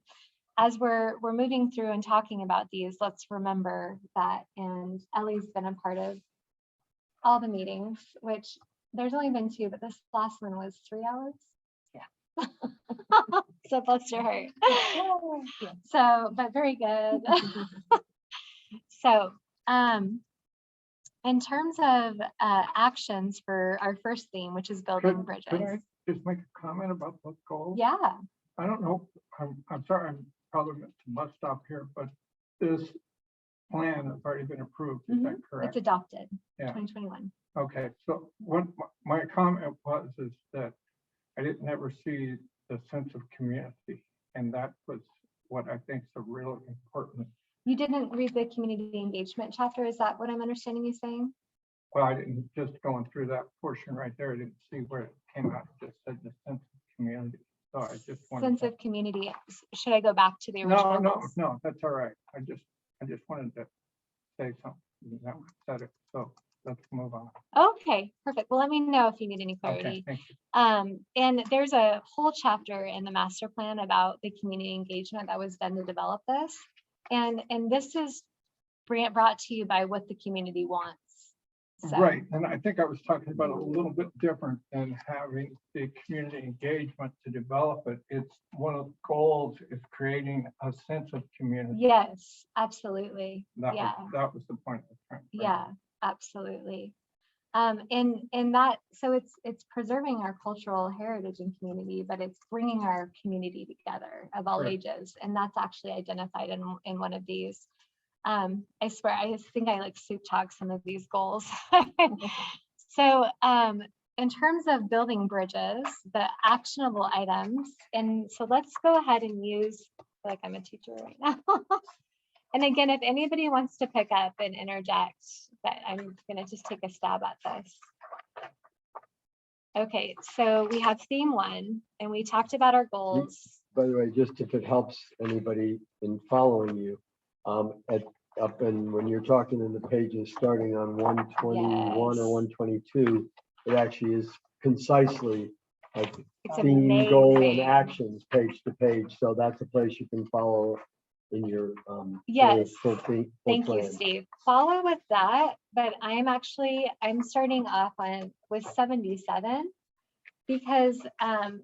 as we're moving through and talking about these, let's remember that, and Ellie's been a part of all the meetings, which there's only been 2, but this last one was 3 hours. Yeah. So bless your heart. So, but very good. So, in terms of actions for our first theme, which is building Could bridges. I just make a comment about those goals? Yeah. I don't know, I'm sorry, I'm probably to bust stop here, but this plan has already been approved, is that It's correct? adopted, Yeah. 2021. Okay, so what my comment was is that I didn't ever see the sense of community, and that was what I think is a really important. You didn't read the community engagement chapter, is that what I'm understanding you saying? Well, I didn't, just going through that portion right there, I didn't see where it came out, it just said the sense of community. So I just wanted Sense to. of community. Should I go back to the original? No, that's all right. I just wanted to say something. That said it. So let's move on. Okay, perfect. Well, let me know if you need any Okay, clarity. thank you. And there's a whole chapter in the master plan about the community engagement that was done to develop this. And this is brought to you by what the community wants. So, Right, and I think I was talking about it a little bit different than having the community engagement to develop it. It's one of the goals is creating a sense of community. yes, absolutely. That Yeah. that was the point. I was trying to bring Yeah, absolutely. And that, so it's preserving our cultural heritage and community, but it's bringing our community together of all Correct. ages. And that's actually identified in one of these. I swear, I think I like soup talk some of these goals. So in terms of building bridges, the actionable items, and so let's go ahead and use, I feel like I'm a teacher right now. And again, if anybody wants to pick up and interject, but I'm gonna just take a stab at this. Okay, so we have theme 1, and we talked about our goals. By the way, just if it helps anybody in following you, up and when you're talking in the pages starting on 121 Yes. or 122, it actually is concisely like It's theme, goal, and amazing. actions, page to page. So that's a place you can follow in your Yes. full thing. Thank you, Steve. Follow with that, but I'm starting off with 77 because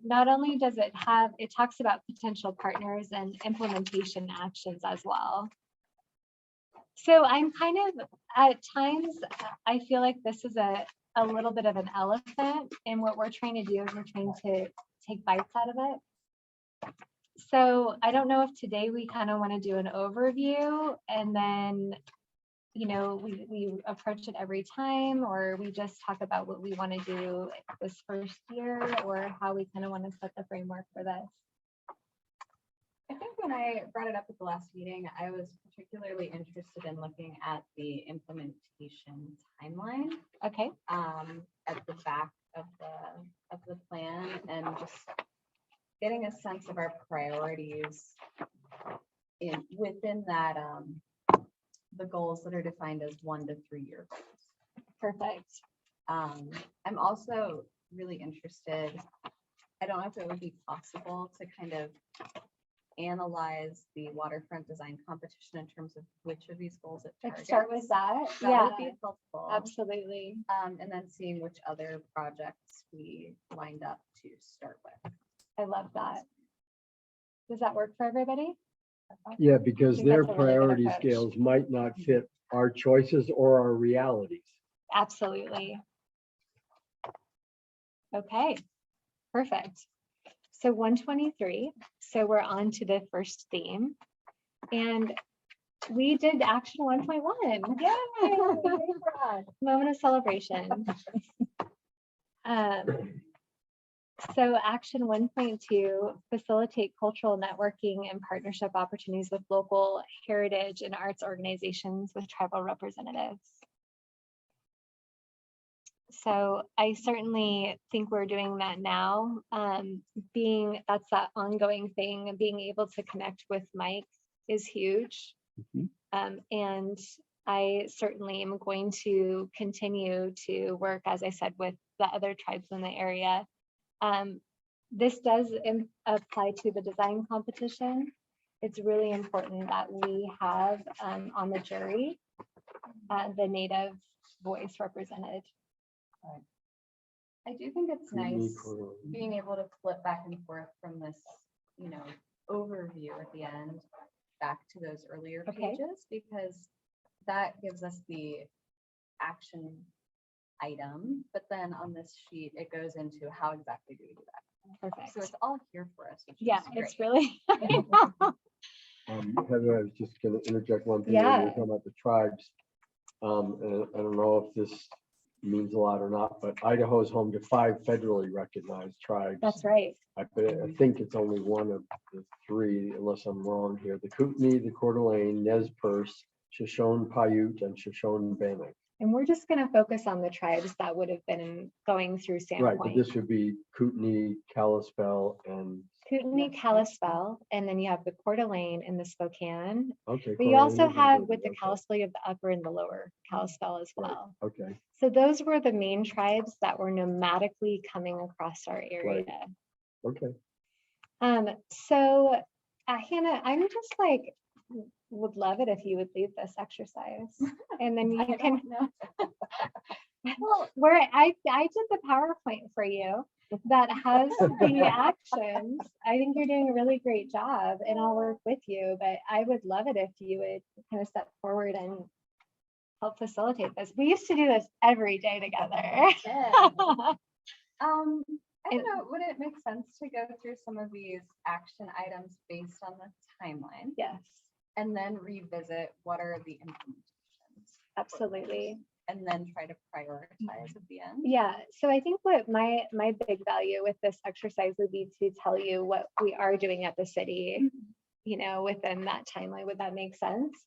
not only does it talks about potential partners and implementation actions as well. So I'm kind of, at times, I feel like this is a little bit of an elephant, and what we're trying to do is we're trying to take bites out of it. So I don't know if today we kind of want to do an overview and then you know, we approach it every time, or we just talk about what we want to do this first year, or how we kind of want to set the framework for this? I think when I brought it up at the last meeting, I was particularly interested in looking at the implementation timeline Okay, at the back of the plan, and just getting a sense of our priorities within that the goals that are defined as 1 to 3 year goals. perfect. I'm also really interested, I don't know if it would be possible to kind of analyze the waterfront design competition in terms of which of these goals it Like targets. start with that. That Yeah, would be helpful. absolutely. And then seeing which other projects we lined up to start with. I love that. Does that work for everybody? Yeah, because think their that's a really good priority approach. scales might not fit our choices or our realities. Absolutely. Okay, perfect. So 123, so we're on to the first theme. And we did action 1.1. Yay! Moment of celebration. So action 1.2, facilitate cultural networking and partnership opportunities with local heritage and arts organizations with tribal representatives. So I certainly think we're doing that now. That's that ongoing thing, being able to connect with Mike is huge. Mhm. And I certainly am going to continue to work, as I said, with the other tribes in the area. This does apply to the design competition. It's really important that we have on the jury the Native voice represented. I do think it's nice being able to flip back and forth from this, you know, overview at the end back to those earlier Okay. pages, because that gives us the action item, but then on this sheet, it goes into how exactly do we do that. Perfect. So it's all here for us. Which Yeah, is it's great. really. Heather, I was just gonna interject one thing. When you Yeah. were talking about the tribes. And I don't know if this means a lot or not, but Idaho is home to 5 federally recognized tribes. That's right. I think it's only one of the 3, unless I'm wrong here. The Kootenai, the Coeur d'Alene, Nez Perce, Shoshone Paiute, and Shoshone Bannock. And we're just going to focus on the tribes that would have been going through Right, but Sandpoint. this would be Kootenai, Kalispell, and, Kootenai, Kalispell, and then you have the Coeur d'Alene and the Spokane. okay. But you Coeur also d'Alene, have okay, with the okay, Kalispell, you have the upper and the lower Kalispell as right, well. okay, So those were the main tribes that were nomadically coming across our area. okay. So Hannah, I'm just like, would love it if you would lead this exercise. And then you can, well, where I did the PowerPoint for you that has the actions. I think you're doing a really great job and I'll work with you, but I would love it if you would kind of step forward and help facilitate this. We used to do this every day together. I don't know, would it make sense to go through some of these action items based on the timeline Yes, and then revisit what are the implementations? absolutely. And then try to prioritize at the end? Yeah, so I think what my big value with this exercise would be to tell you what we are doing at the city, you know, within that timeline. Would that make sense?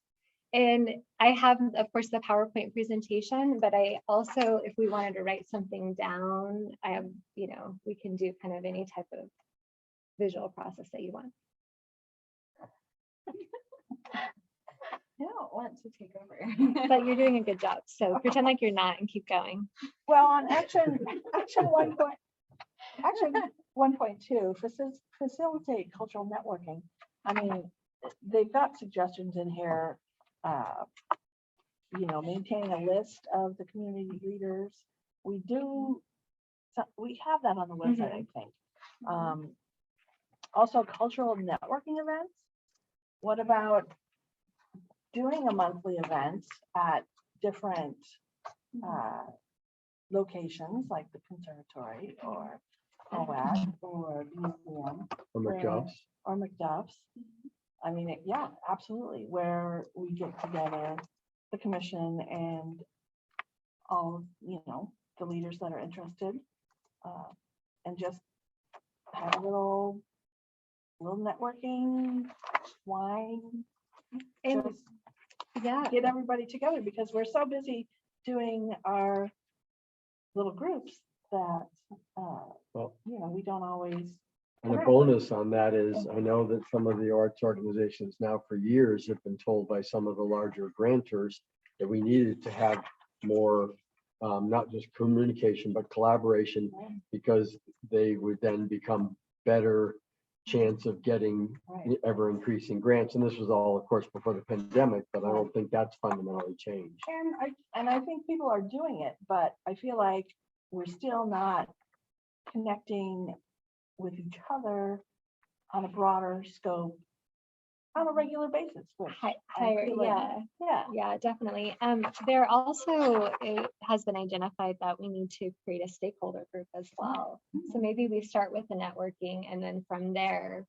And I have, of course, the PowerPoint presentation, but I also, if we wanted to write something down, I have, you know, we can do kind of any type of visual process that you want. I don't want to take over. But you're doing a good job. So pretend like you're not and keep going. Well, on action 1.2, facilitate cultural networking. I mean, they've got suggestions in here, you know, maintaining a list of the community leaders. We have that on the website, I think. Also cultural networking events. What about doing a monthly event at different locations like the conservatory or COAC or museum Or McDuff's. or McDuff's? I mean, yeah, absolutely, where we get together the commission and all, the leaders that are interested. And just have a little networking, wine, And just yeah, get everybody together because we're so busy doing our little groups that, Well, we don't always. and a Correct. bonus on that is, I know that some of the arts organizations now for years have been told by some of the larger grantors that we needed to have more, not just communication, but collaboration, because they would then become better chance of getting Right. ever increasing grants. And this was all, of course, before the pandemic, but I don't think that's fundamentally changed. And I think people are doing it, but I feel like we're still not connecting with each other on a broader scope on a regular basis. Which I higher, feel like- yeah. Yeah, definitely. There also, it has been identified that we need to create a stakeholder group as well. So maybe we start with the networking and then from there,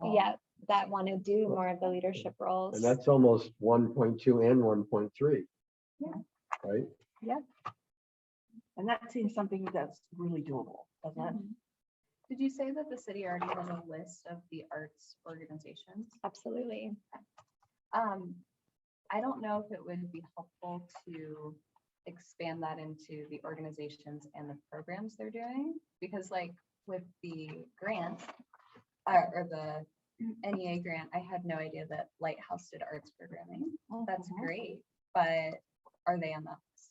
yeah, that want to do more of the leadership roles. And that's almost 1.2 and 1.3. Yeah. Right? And that seems something that's really doable, doesn't it? Did you say that the city already has a list of the arts organizations? Absolutely. I don't know if it would be helpful to expand that into the organizations and the programs they're doing, because like with the grant or the NEA grant, I had no idea that Lighthouse did arts programming. That's great, but are they on that list?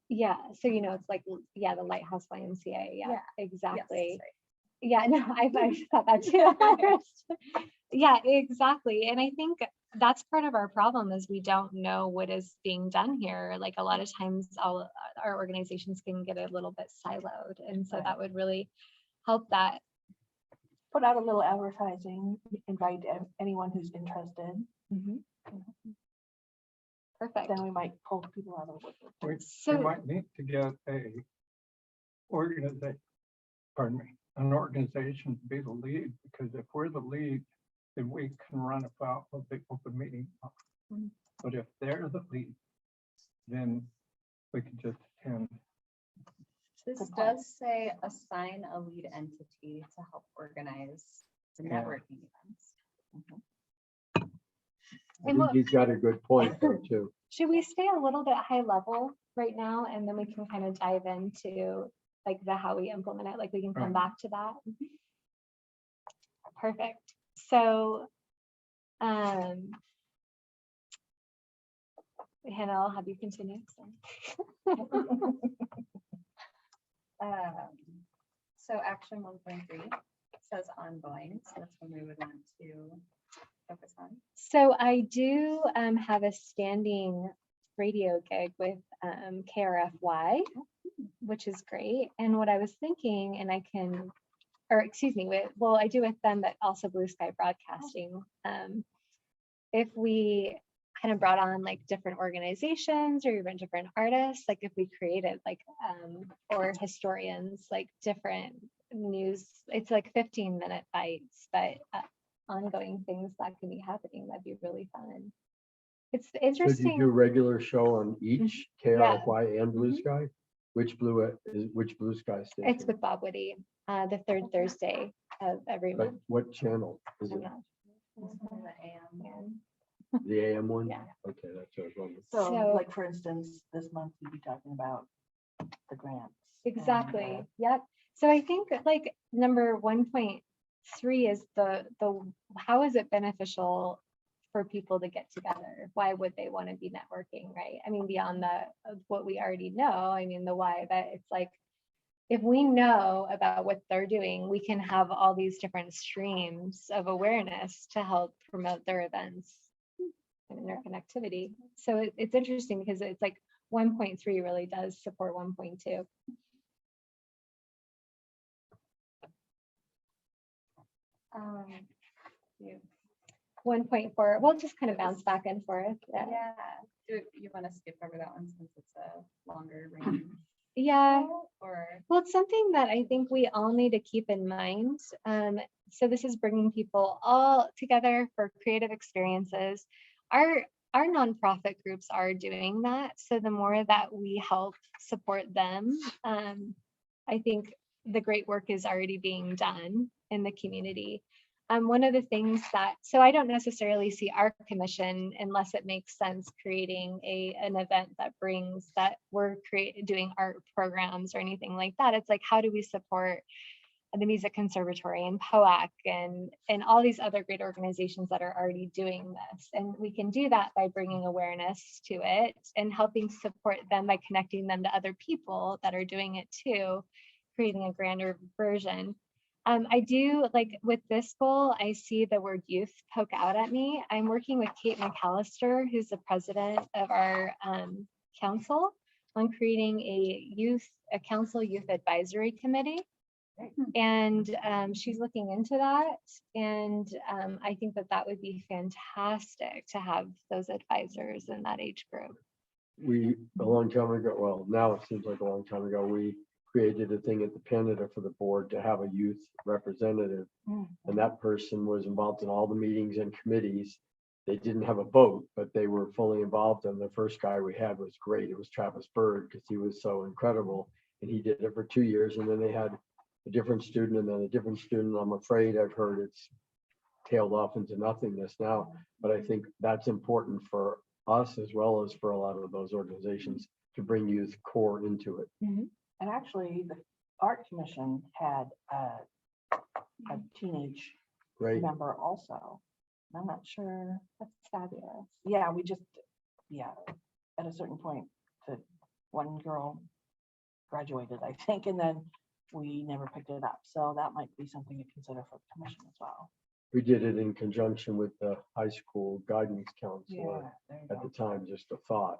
Yeah, so it's like, yeah, the Lighthouse YMCA, yeah, Yeah. exactly. Yes, Yeah, no, I thought that too at first. Yeah, exactly. And I think that's part of our problem is we don't know what is being done here. Like a lot of times all our organizations can get a little bit siloed. And so Right. that would really help that. Put out a little advertising, invite anyone who's interested. Perfect. Then we might pull people out of the woodwork. We So might need to get an organization to be the lead, because if we're the lead, then we can run afoul of the open meeting law. But if they're the lead, then we can just attend. This Good point. does say assign a lead entity to help organize the Yeah. networking events. I And think he's got a good point though, too. should we stay a little bit high level right now and then we can kind of dive into like how we implement it, like we can come Right. back to that. Perfect. So Hannah, I'll have you continue. So action 1.3 says ongoing, so that's when we would want to focus on. So I do have a standing radio gig with KRFY, which is great. And what I was thinking, and I do with them, but also Blue Sky Broadcasting. If we kind of brought on like different organizations or even different artists, like if we created like or historians, like different news, it's like 15-minute bites, but ongoing things that can be happening, that'd be really fun. It's So do you interesting. do a regular show on each KRFY and Blue Mhm. Sky? Which Blue Sky station? It's with Bob Woody, the third Thursday of every But month. what channel? Is I'm it not The AM. the AM one? Yeah. Okay, that's what I was wondering. So So- like, for instance, this month we'd be talking about the grants. and, Exactly. Yep. So I think like number 1.3 is the how is it beneficial for people to get together? Why would they want to be networking, right? I mean, beyond what we already know, I mean, the why, but it's like if we know about what they're doing, we can have all these different streams of awareness to help promote their events and their connectivity. So it's interesting because it's like 1.3 really does support 1.2. 1.4, we'll just kind of bounce back and forth. Yeah. Do you want to skip over that one since it's a longer range? Yeah. Or Well, it's something that I think we all need to keep in mind. So this is bringing people all together for creative experiences. our nonprofit groups are doing that. So the more that we help support them, I think the great work is already being done in the community. One of the things that, so I don't necessarily see our commission, unless it makes sense, creating an event that brings that we're doing art programs or anything like that. It's like, how do we support the Music Conservatory and POAC and all these other great organizations that are already doing this? And we can do that by bringing awareness to it and helping support them by connecting them to other people that are doing it too, creating a grander version. I do, like with this goal, I see the word youth poke out at me. I'm working with Kate McAllister, who's the president of our council, on creating a council youth advisory committee. And she's looking into that. And I think that would be fantastic to have those advisors in that age group. We, a long time ago, well, now it seems like a long time ago, we created a thing at the Canada for the board to have a youth representative. And that person was involved in all the meetings and committees. They didn't have a vote, but they were fully involved. And the first guy we had was great. It was Travis Bird, because he was so incredible. And he did it for 2 years. And then they had a different student and then a different student. I'm afraid I've heard it's tailed off into nothingness now. But I think that's important for us as well as for a lot of those organizations to bring youth core into it. And actually, the art commission had a teenage Right. member also. I'm not sure. That's fabulous. Yeah, at a certain point, the one girl graduated, I think, and then we never picked it up. So that might be something to consider for the commission as well. We did it in conjunction with the high school guidance counselor there you at the go. time, just a thought.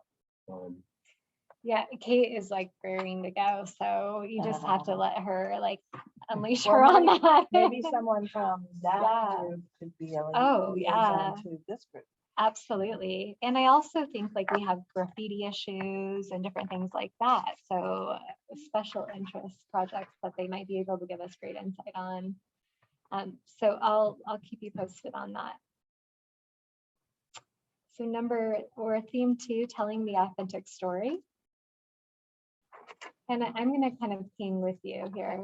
Yeah, Kate is like raring to go. So you just have to let her like unleash Well, her on maybe- that. Maybe someone from that Yeah. group could be a Oh, liaison to this group. Absolutely. And I also think like we have graffiti issues and different things like that. So special interest projects that they might be able to give us great insight on. So I'll keep you posted on that. So theme 2, telling the authentic story. And I'm going to kind of ping with you here.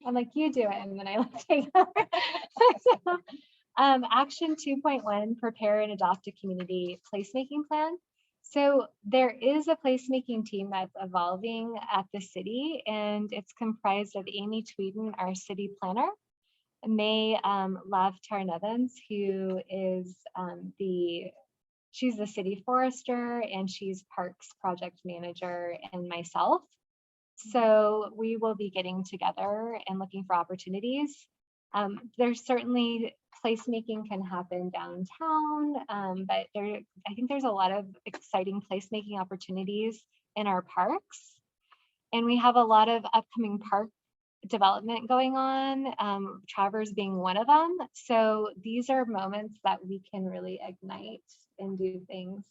I'm like, you do it, and then I take over. So, action 2.1, prepare and adopt a community placemaking plan. So there is a placemaking team that's evolving at the city, and it's comprised of Amy Tweeden, our city planner, May Lavtar-Nevins, who is she's the city forester, and she's parks project manager, and myself. So we will be getting together and looking for opportunities. There's certainly placemaking can happen downtown, but I think there's a lot of exciting placemaking opportunities in our parks. And we have a lot of upcoming park development going on, Travers being one of them. So these are moments that we can really ignite and do things.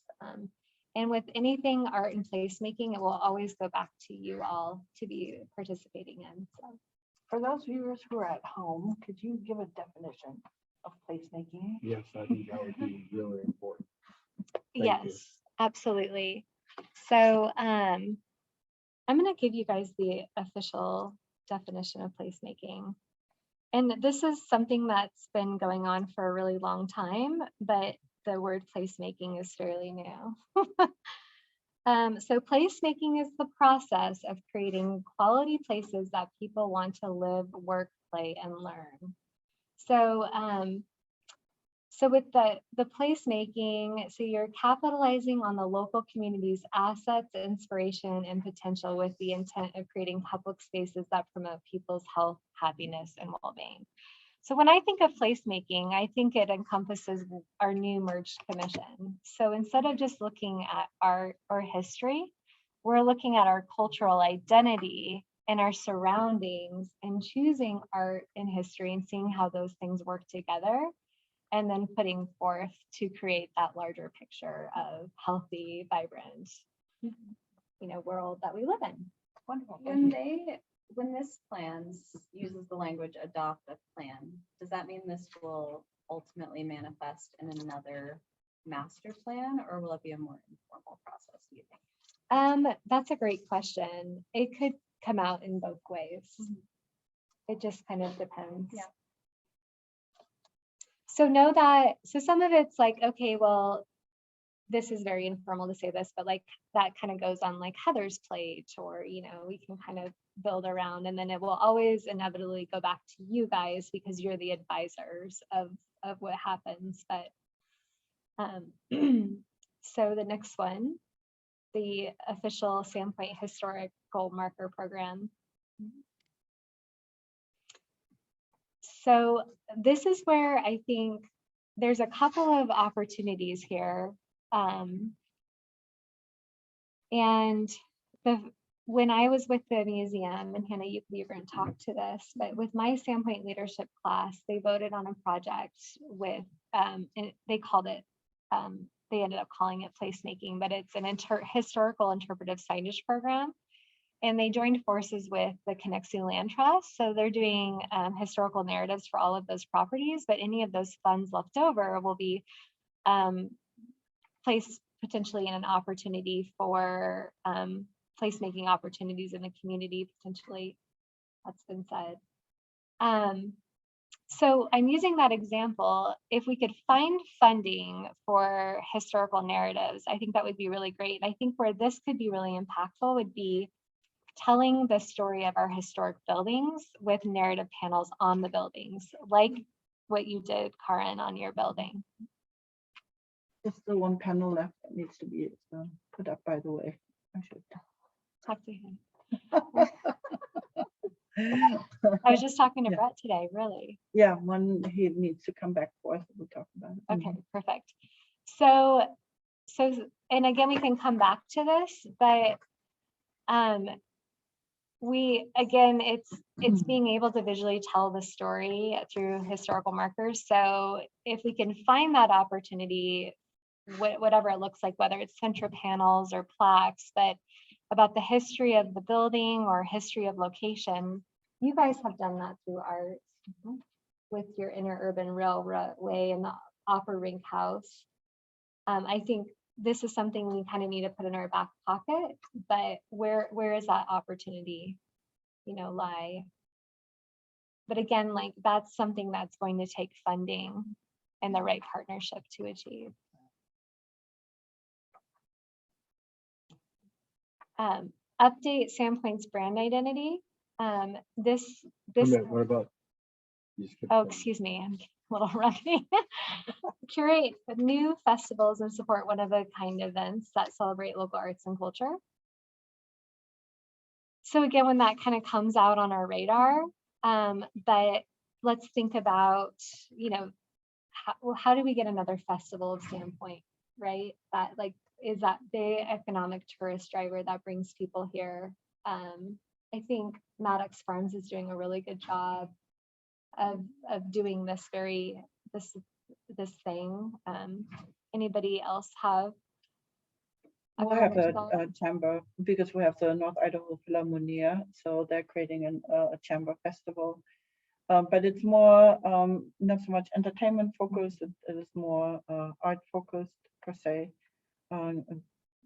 And with anything art and placemaking, it will always go back to you all to be participating in. So. For those viewers who are at home, could you give a definition of placemaking? Yes, I think that would be really important. Thank Yes, you. absolutely. So I'm going to give you guys the official definition of placemaking. And this is something that's been going on for a really long time, but the word placemaking is fairly new. So placemaking is the process of creating quality places that people want to live, work, play, and learn. So, so with the placemaking, so you're capitalizing on the local community's assets, inspiration, and potential with the intent of creating public spaces that promote people's health, happiness, and well-being. So when I think of placemaking, I think it encompasses our new merged commission. So instead of just looking at art or history, we're looking at our cultural identity and our surroundings and choosing art and history and seeing how those things work together, and then putting forth to create that larger picture of healthy, vibrant, world that we live in. Wonderful. When this plan uses the language adopt a plan, does that mean this will ultimately manifest in another master plan, or will it be a more informal process, do you think? That's a great question. It could come out in both ways. It just kind of depends. Yeah. So know that, so some of it's like, okay, well, this is very informal to say this, but like that kind of goes on like Heather's plate, or, you know, we can kind of build around, and then it will always inevitably go back to you guys because you're the advisors of what happens. But so the next one, the official Sandpoint historical marker program. So this is where I think there's a couple of opportunities here. And when I was with the museum, and Hannah, you're going to talk to this, but with my Sandpoint leadership class, they voted on a project with, and they called it, they ended up calling it placemaking, but it's an historical interpretive signage program. And they joined forces with the Connexu Land Trust. So they're doing historical narratives for all of those properties, but any of those funds left over will be placed potentially in an opportunity for placemaking opportunities in the community, potentially. That's been said. So I'm using that example. If we could find funding for historical narratives, I think that would be really great. And I think where this could be really impactful would be telling the story of our historic buildings with narrative panels on the buildings, like what you did, Karen, on your building. There's still one panel left that needs to be put up, by the way. I should. Talk to him. I was just talking to Yeah. Brett today, really. Yeah, one, he needs to come back for us. We'll talk about it. Okay, perfect. So, and again, we can come back to this, but it's being able to visually tell the story through historical markers. So if we can find that opportunity, whatever it looks like, whether it's center panels or plaques, but about the history of the building or history of location. You guys have done that through art with your interurban railway and the Opera Rink House. I think this is something we kind of need to put in our back pocket, but where is that opportunity, lie? But again, like that's something that's going to take funding and the right partnership to achieve. Update Sandpoint's brand identity. This. What about? you skipped Oh, one. excuse me, I'm a little running. Curate new festivals and support one-of-a-kind events that celebrate local arts and culture. So again, when that kind of comes out on our radar, but let's think about, how do we get another festival of Sandpoint, right? That like is that big economic tourist driver that brings people here. I think Maddox Farms is doing a really good job of doing this this thing. Anybody else have? We have a chamber because we have the North Idaho Philharmonia, so they're creating a chamber festival. But it's more not so much entertainment focused, it is more art focused per se,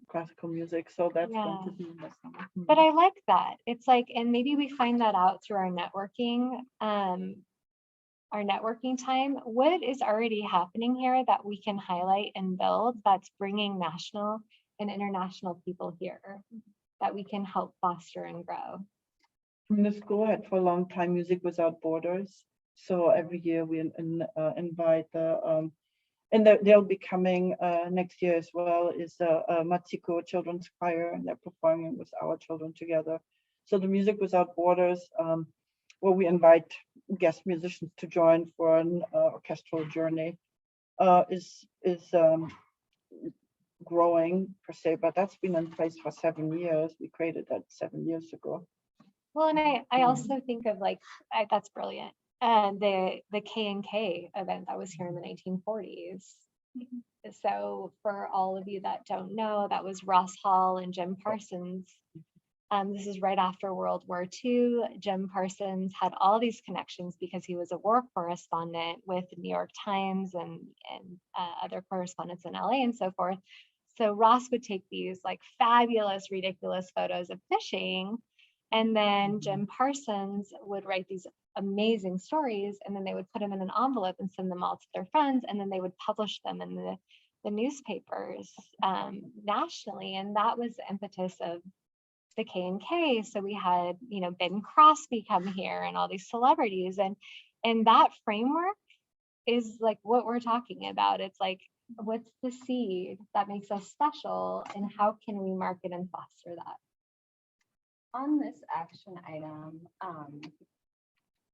classical music. So that's going to be in the summer. But I like that. It's like, and maybe we find that out through our networking time. What is already happening here that we can highlight and build that's bringing national and international people here that we can help foster and grow? The school had for a long time Music Without Borders. So every year we invite and they'll be coming next year as well, is the Matsiko Children's Choir, and they're performing with our children together. So the Music Without Borders, where we invite guest musicians to join for an orchestral journey, is growing per se, but that's been in place for 7 years. We created that 7 years ago. Well, and I also think of like, that's brilliant. The K&K event that was here in the 1940s. So for all of you that don't know, that was Ross Hall and Jim Parsons This is right after World War II. Jim Parsons had all these connections because he was a war correspondent with the New York Times and other correspondents in LA and so forth. So Ross would take these like fabulous, ridiculous photos of fishing. And then Jim Parsons would write these amazing stories, and then they would put them in an envelope and send them all to their friends. And then they would publish them in the newspapers nationally. And that was the impetus of the K&K. So we had, you know, Ben Crosby come here and all these celebrities, and that framework is like what we're talking about. It's like, what's the seed that makes us special, and how can we market and foster that? On this action item,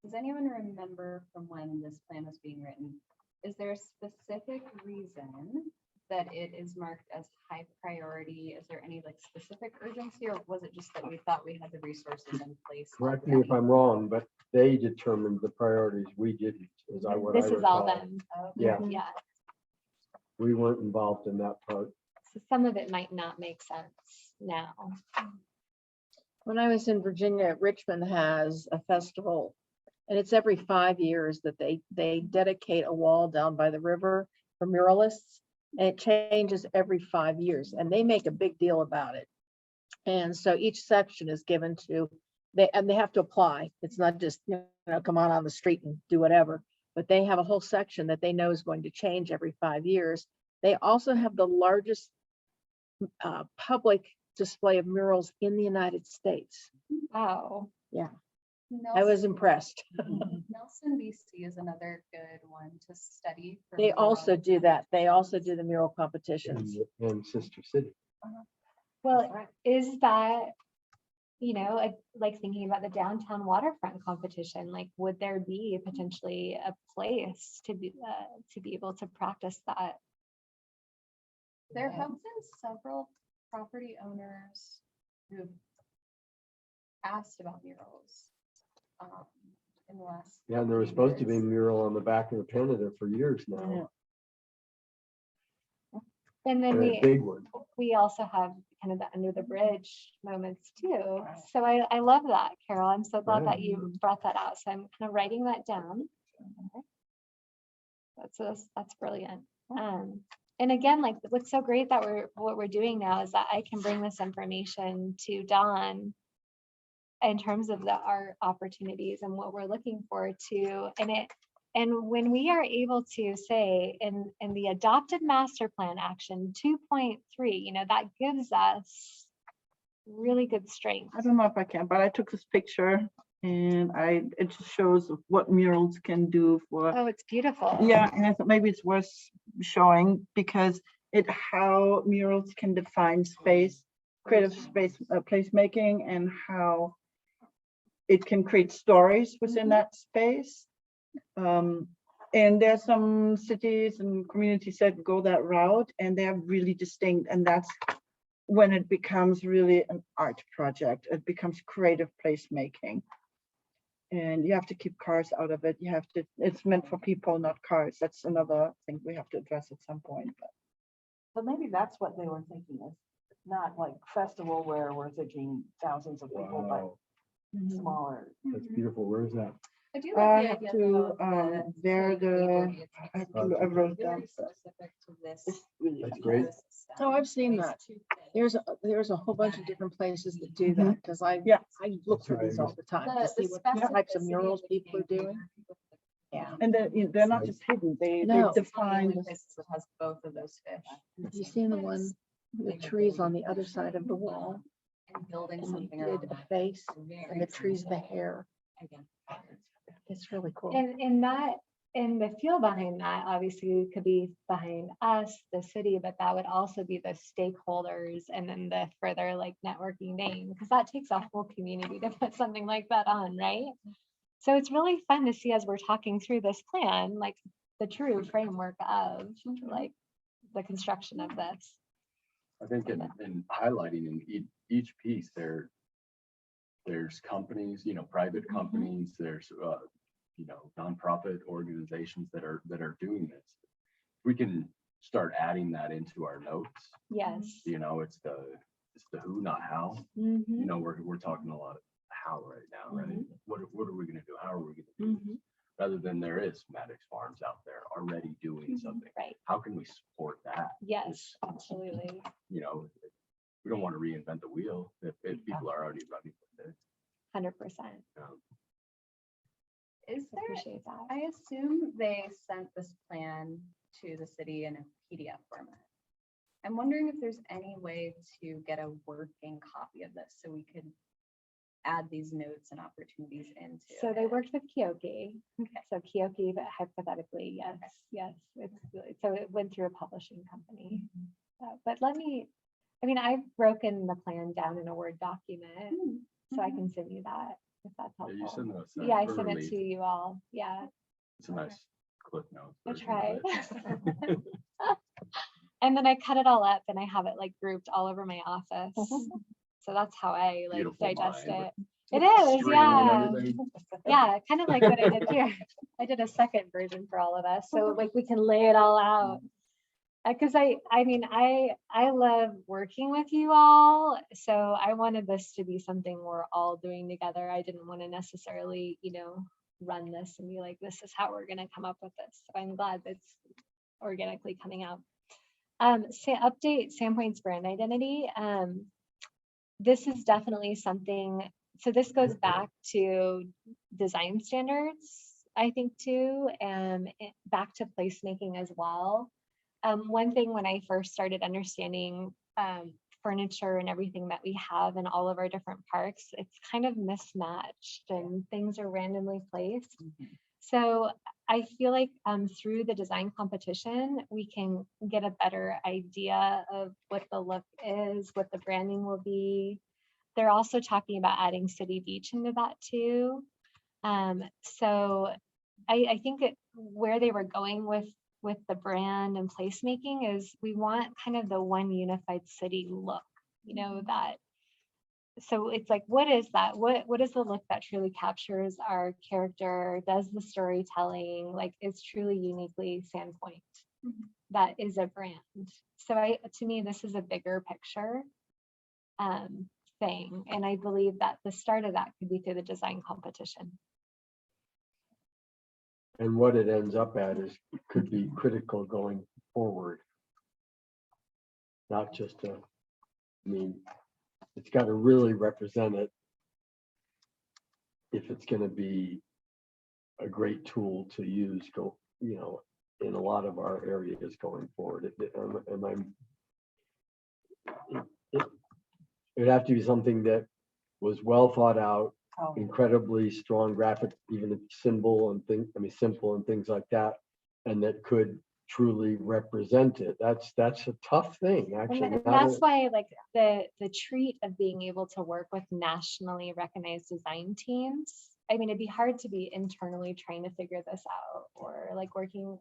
does anyone remember from when this plan was being written? Is there a specific reason that it is marked as high priority? Is there any like specific urgency, or was it just that we thought we had the resources in place? Correct me if I'm wrong, but they determined the priorities. We didn't, as I what I This is all recall. them. Yeah. Yeah. We weren't involved in that part. So some of it might not make sense now. When I was in Virginia, Richmond has a festival, and it's every 5 years that they dedicate a wall down by the river for muralists, and it changes every 5 years, and they make a big deal about it. And so each section is given to they have to apply. It's not just, you know, come on the street and do whatever, but they have a whole section that they know is going to change every 5 years. They also have the largest public display of murals in the United States. Wow. I was impressed. Nelson, BC is another good one to study. for They also mural do that. They also do competitions. the mural competitions. And Sister City. Well, is that, you know, like thinking about the downtown waterfront competition, like would there be potentially a place to be able to practice that? There have been several property owners who've asked about murals in the last. Yeah, and there was few supposed to be a years. mural on the back of the Canada for years now. And then A big one. we also have kind of the under the bridge moments too. So I love that, Carol. I'm so glad that you brought that out. So I'm kind of writing that down. That's brilliant. And again, like what's so great that what we're doing now is that I can bring this information to Dawn in terms of the art opportunities and what we're looking forward to. And when we are able to say in the adopted master plan action 2.3, you know, that gives us really good strength. I don't know if I can, but I took this picture and it just shows what murals can do for. Oh, it's beautiful. Yeah, and I thought maybe it's worth showing because how murals can define space, creative space, placemaking, and how it can create stories within that space. And there's some cities and communities that go that route, and they're really distinct, and that's when it becomes really an art project. It becomes creative placemaking. And you have to keep cars out of it. It's meant for people, not cars. That's another thing we have to address at some point. So maybe that's what they were thinking is not like festival where we're thinking thousands of people, but Wow, smaller. that's beautiful. Where is that? I do I like the have idea to, though of there like, the- I wrote down. very specific to this. It's really That's fun. great. this style. Oh, I've seen It's that. too thin. There's a whole bunch of different places that do that, because Yeah. I look for these all the time to see what types of specificity murals the people are game doing. Yeah. And they're not just hidden, they No. This is one of the only define. places that has both of those fish. Have you seen the one with trees on the other side of the wall? And building And they something did around a that. face, Very and the trees, the simple. hair. Again. It's really cool. And the feel behind that obviously could be behind us, the city, but that would also be the stakeholders and then the further like networking name, because that takes a whole community to put something like that on, right? So it's really fun to see as we're talking through this plan, like the true framework of like the construction of this. I think in highlighting in each piece there's companies, private companies, there's, nonprofit organizations that are doing this. We can start adding that into our notes. Yes. It's the it's the who, not how. Mhm, You know, we're talking a lot of how right now, right? Mhm. What are we gonna do? How are we gonna do this? mhm, Rather than there is Maddox Farms out there already doing something. Right, How can we support that? yes, It's, absolutely, You know, we don't want to reinvent the wheel if people are already running with it. 100%. Is there, Appreciate that. I assume they sent this plan to the city in a PDF format. I'm wondering if there's any way to get a working copy of this so we could add these notes and opportunities into So they it. worked with Kyoki. Okay. So Kyoki, but hypothetically, yes, yes. So it went through a publishing company. But let me, I mean, I've broken the plan down in a Word document, so I can send you that if that's Yeah, you helpful. send us that Yeah, I sent it early. to you all. Yeah, It's a nice clip note. I version of tried. it. And then I cut it all up and I have it like grouped all over my office. So that's how I like Beautiful digest mind. it. It is, String and yeah. everything. Yeah, kind of like what I did here. I did a second version for all of us, so like we can lay it all out. Because I mean, I love working with you all, so I wanted this to be something we're all doing together. I didn't want to necessarily, run this and be like, this is how we're going to come up with this. So I'm glad that's organically coming out. Update Sandpoint's brand identity. This is definitely something, so this goes back to design standards, I think too, and back to placemaking as well. One thing when I first started understanding furniture and everything that we have in all of our different parks, it's kind of mismatched and things are randomly placed. So I feel like through the design competition, we can get a better idea of what the look is, what the branding will be. They're also talking about adding City Beach into that too. So I think where they were going with the brand and placemaking is we want kind of the one unified city look, that. So it's like, what is that? What is the look that truly captures our character, does the storytelling, like is truly uniquely Sandpoint? That is a brand. So to me, this is a bigger picture thing. And I believe that the start of that could be through the design competition. And what it ends up at is, could be critical going forward. Not just it's got to really represent it if it's going to be a great tool to use in a lot of our areas going forward. It'd have to be something that was well thought out, incredibly strong graphic, even if simple and things like that, and that could truly represent it. That's a tough thing, actually. And that's why like the treat of being able to work with nationally recognized design teams. I mean, it'd be hard to be internally trying to figure this out, or like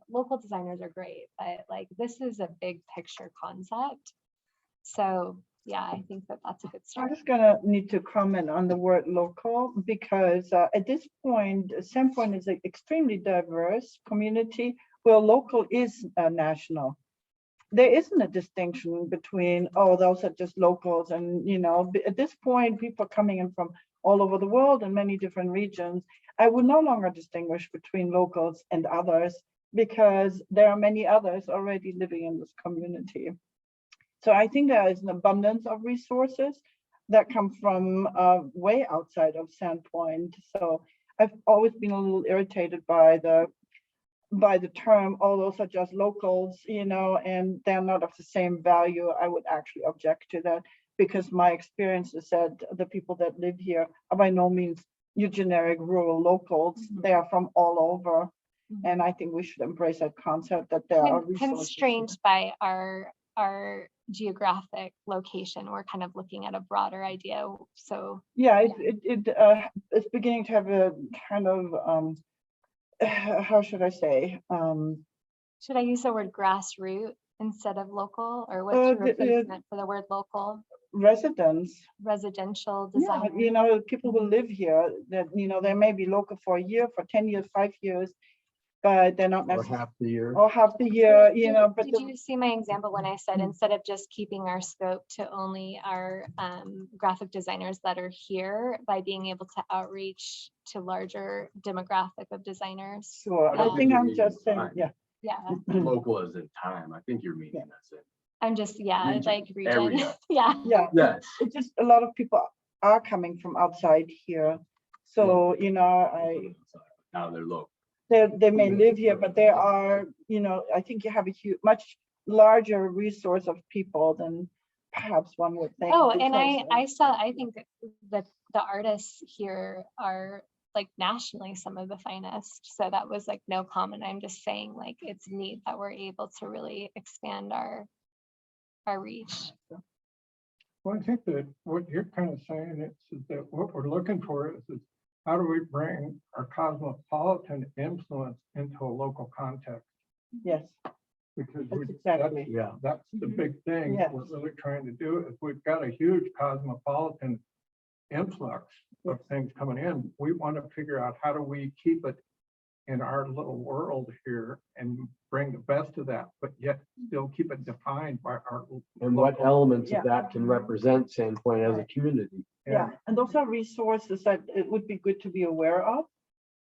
local designers are great, but like this is a big picture concept. So yeah, I think that's a good I'm start. just gonna need to comment on the word local because at this point, Sandpoint is an extremely diverse community where local is national. There isn't a distinction between, oh, those are just locals. And, at this point, people are coming in from all over the world and many different regions. I would no longer distinguish between locals and others because there are many others already living in this community. So I think there is an abundance of resources that come from way outside of Sandpoint. So I've always been a little irritated by the term, oh, those are just locals, and they're not of the same value. I would actually object to that because my experience is that the people that live here are by no means your generic rural locals. They are from all over. And I think we should embrace that concept that there are resources. Constrained by our geographic location, we're kind of looking at a broader idea. So yeah, it's beginning to have a kind of how should I say? should I use the word grassroots instead of local, or what's your replacement for the word local? Residents. Residential Yeah, design. people who live here that, they may be local for a year, for 10 years, 5 years, but they're not Or necessarily, half the year. or half the year, you know, but Did the, you see my example when I said, instead of just keeping our scope to only our graphic designers that are here, by being able to outreach to larger demographic of designers? sure, I don't I think think I'm we just saying, define. yeah. Yeah, Local as in time. I think you're meaning that's it. I'm just, yeah, Region, like region, area. yeah. Yeah, Yes. it's just a lot of people are coming from outside here. So, you know, Now they're local. they may live here, but there are, you know, I think you have a huge, much larger resource of people than perhaps one would think. Oh, and because, I think that the artists here are like nationally some of the finest. So that was like no comment. I'm just saying like it's neat that we're able to really expand our reach. Well, I think that what you're kind of saying is that what we're looking for is how do we bring our cosmopolitan influence into a local context? Yes, Because that's we, exactly. Yeah. that's the big thing Yes. we're really trying to do is we've got a huge cosmopolitan influx of things coming in. We want to figure out how do we keep it in our little world here and bring the best of that, but yet still keep it defined by our. And what local- elements Yeah. of that can represent Sandpoint as a Right. community? Yeah, and those are resources that it would be good to be aware of,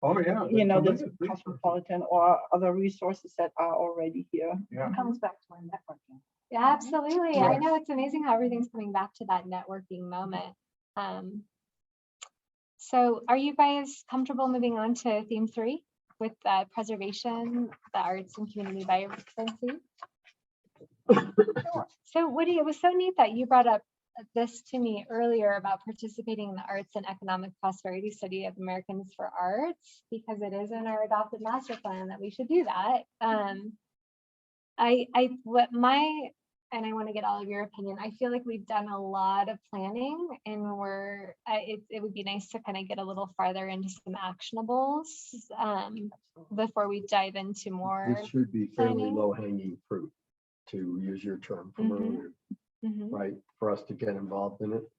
Oh, yeah. you know, there's this tremendous resources. cosmopolitan or other resources that are already here. Yeah. Comes back to our networking. Yeah, absolutely. I Yes. know it's amazing how everything's coming back to that networking moment. So are you guys comfortable moving on to theme 3 with preservation, the arts and community vibrancy? So Woody, it was so neat that you brought up this to me earlier about participating in the arts and economic prosperity study of Americans for Arts, because it is in our adopted master plan that we should do that. And I want to get all of your opinion. I feel like we've done a lot of planning and it would be nice to kind of get a little farther into some actionables before we dive into more. This should be fairly planning. low hanging fruit, to use your term from Mhm. earlier, Mhm. right? For us to get involved in it.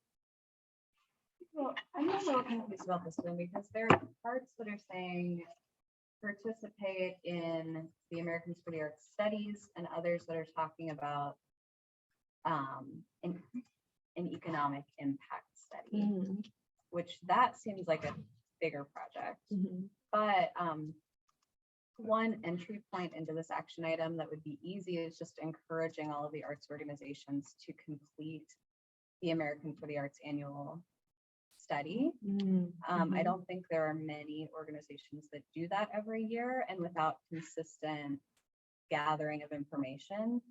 Well, I'm a little confused about this one because there are parts that are saying participate in the Americans for the Arts studies and others that are talking about an economic impact study, Mhm. which that seems like a bigger project. Mhm. But one entry point into this action item that would be easy is just encouraging all of the arts organizations to complete the American for the Arts annual study. Mhm. I don't think there are many organizations that do that every year, and without consistent gathering of information,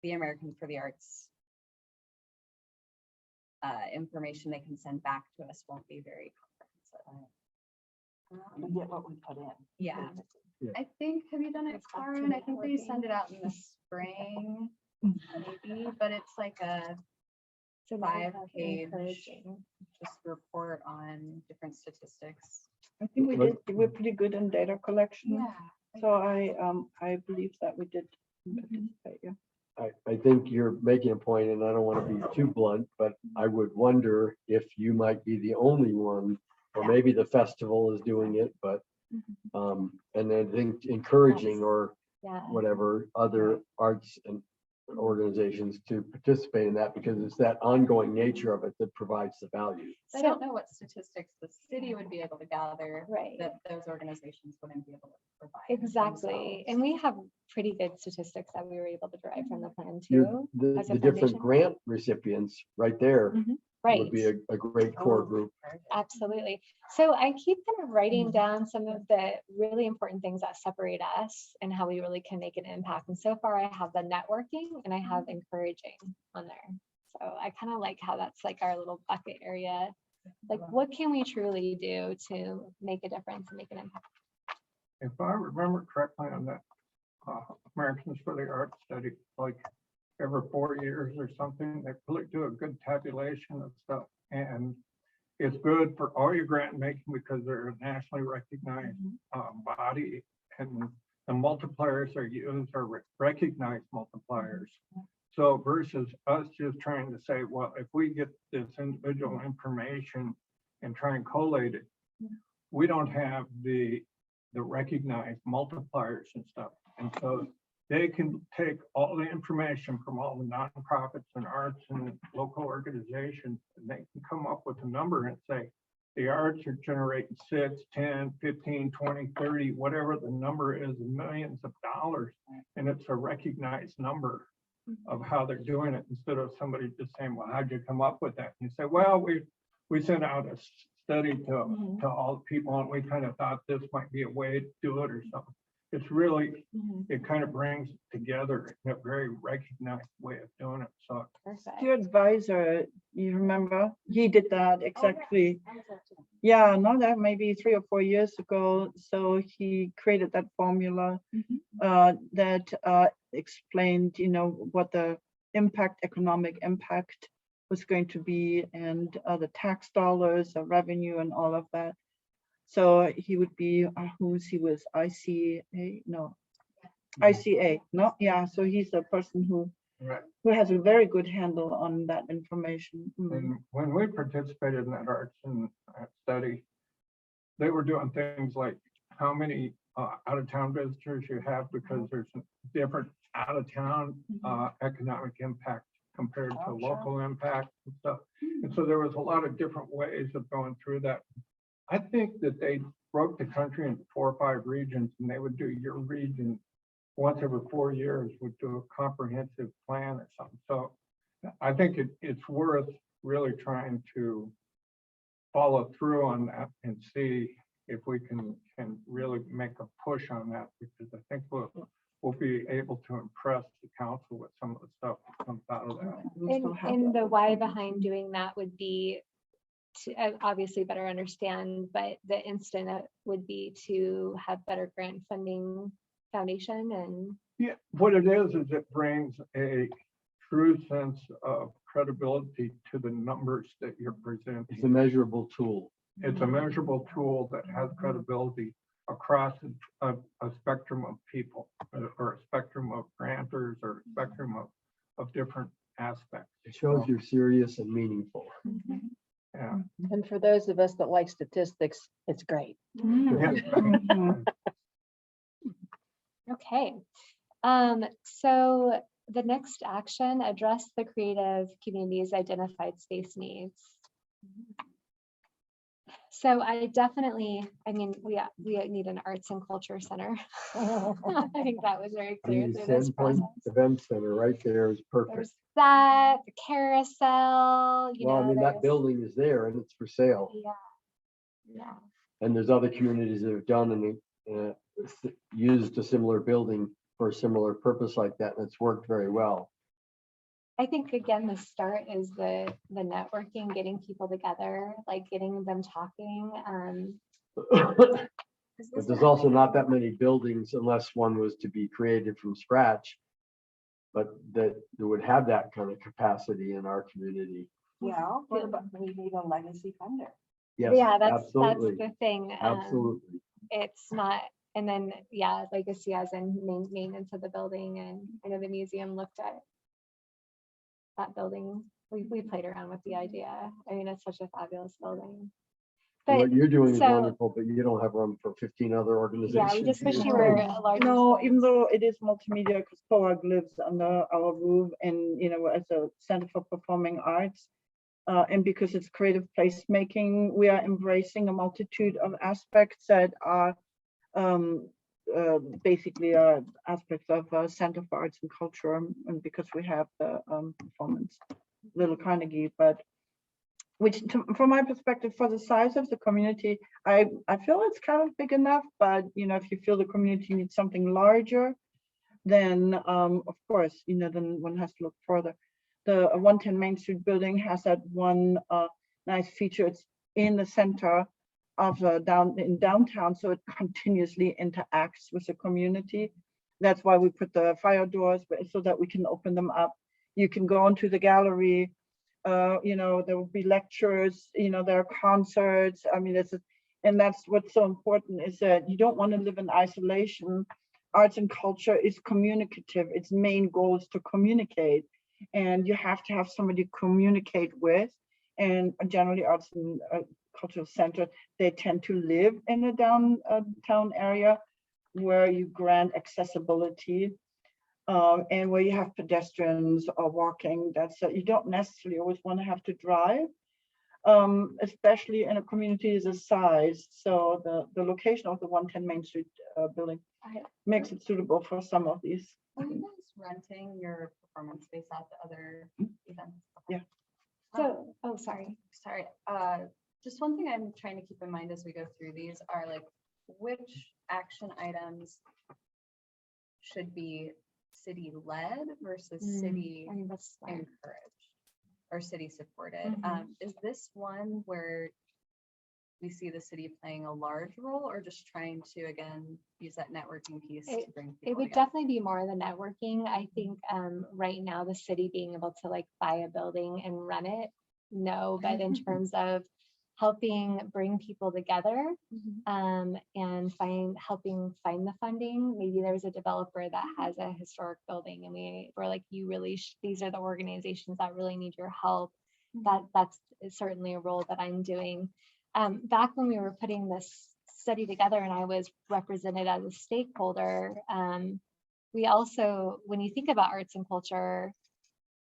the American for the Arts information they can send back to us won't be very comprehensive. We get what we put in. Yeah, Yeah. I think, have you done it, It's back to Karen? I think they networking. send it out in the spring, maybe, but it's like a So now we have 5-page encouraging. just report on different statistics. I think Right. we're pretty good in data collection. Yeah. So I believe that we did participate, yeah. I think you're making a point, and I don't want to be too blunt, but I would wonder if you might be the only one, or Yeah. maybe the festival is doing it, but, and I think encouraging or Yeah. whatever other arts and organizations to participate in that, because it's that ongoing nature of it that provides the value. I don't know what statistics the city would be able to gather Right. that those organizations wouldn't be able to provide. Exactly. themselves. And we have pretty good statistics that we were able to derive from the plan Your, too. the, as a the different foundation. grant recipients right there Right. would be a great core group. Absolutely. So I keep kind of writing down some of the really important things that separate us and how we really can make an impact. And so far I have the networking and I have encouraging on there. So I kind of like how that's like our little bucket area. Like what can we truly do to make a difference and make an impact? If I remember correctly on that, Americans for the Arts study, like every 4 years or something, they really do a good tabulation of stuff. And it's good for all your grant making because they're a nationally recognized body, and the multipliers are used are recognized multipliers. So versus us just trying to say, well, if we get this individual information and try and collate it, we don't have the the recognized multipliers and stuff. And so they can take all the information from all the nonprofits and arts and local organizations, and they can come up with a number and say, the arts are generating 6, 10, 15, 20, 30, whatever the number is, millions of dollars. And it's a recognized number of how they're doing it, instead of somebody just saying, well, how'd you come up with that? And you say, well, we sent out a study to all the people, and we kind of thought this might be a way to do it or something. It's really, it kind of brings it together in a very recognized way of doing it. So Perfect. Your advisor, you remember, he did that exactly. Yeah, no, that maybe 3 or 4 years ago. So he created that formula that explained, what the economic impact was going to be, and the tax dollars, the revenue, and all of that. So he would be, he was ICA, no, ICA, no, yeah. So he's a person who right. has a very good handle on that information. And when we participated in that arts and study, they were doing things like how many out-of-town visitors you have, because there's different out-of-town economic impact compared to local impact and stuff. And so there was a lot of different ways of going through that. I think that they broke the country into 4 or 5 regions, and they would do your region once every 4 years, would do a comprehensive plan or something. So I think it's worth really trying to follow through on that and see if we can really make a push on that, because I think we'll be able to impress the council with some of the stuff that comes out of that. And the why behind doing that would be to obviously better understand, but the instant would be to have better grant funding foundation. And Yeah, what it is it brings a true sense of credibility to the numbers that you're presenting. It's a measurable tool. It's a measurable tool that has credibility across a spectrum of people, or a spectrum of grantors, or a spectrum of different aspects. It shows you're serious and meaningful. Yeah. And for those of us that like statistics, it's great. okay. So the next action, address the creative community's identified space needs. So I mean, we need an arts and culture center. I think that was very I clear mean, through this process. Sandpoint Event Center right there is perfect. There's that, the carousel, Well, I mean, that there's- building is there and it's for sale. Yeah. And there's other communities that have done and used a similar building for a similar purpose like that, and it's worked very well. I think again, the start is the networking, getting people together, like getting them talking. But there's also not that many buildings, unless one was to be created from scratch, but that would have that kind of capacity in our community. Well, what about, we need a legacy funder. Yes, Yeah, that's absolutely, the thing. absolutely. It's not, and then, yeah, legacy as in maintenance of the building. And I know the museum looked at that building. We played around with the idea. I mean, it's such a fabulous building. But What you're doing is so- wonderful, but you don't have room for 15 other organizations. yeah, we just wish in you your were space. a larger. No, space. even though it is multimedia, because POAG lives under our roof, and as a Center for Performing Arts, and because it's creative placemaking, we are embracing a multitude of aspects that are basically aspects of Center for Arts and Culture, and because we have the performance, Little Carnegie, but which from my perspective, for the size of the community, I feel it's kind of big enough, but if you feel the community needs something larger, then of course, then one has to look further. The 110 Main Street building has that one nice feature. It's in the center of downtown, so it continuously interacts with the community. That's why we put the fire doors so that we can open them up. You can go into the gallery. There will be lectures. There are concerts. I mean, and that's what's so important, is that you don't want to live in isolation. Arts and culture is communicative. Its main goal is to communicate, and you have to have somebody to communicate with. And generally, arts and cultural center, they tend to live in a downtown area where you grant accessibility. And where you have pedestrians or walking, you don't necessarily always want to have to drive, especially in a community this size. So the location of the 110 Main Street building makes it suitable for some of these. Are you guys renting your performance space out to other events? Yeah. So, oh, sorry. Sorry, just one thing I'm trying to keep in mind as we go through these are like, which action items should be city-led versus city I think that's smart. encouraged or city supported? Mhm. Is this one where we see the city playing a large role, or just trying to, again, use that networking piece to bring It people would together? definitely be more the networking. I think right now the city being able to like buy a building and run it, no, but in terms of helping bring people together and helping find the funding. Maybe there's a developer that has a historic building and we're like, these are the organizations that really need your help. That's certainly a role that I'm doing. Back when we were putting this study together and I was represented as a stakeholder, we also, when you think about arts and culture,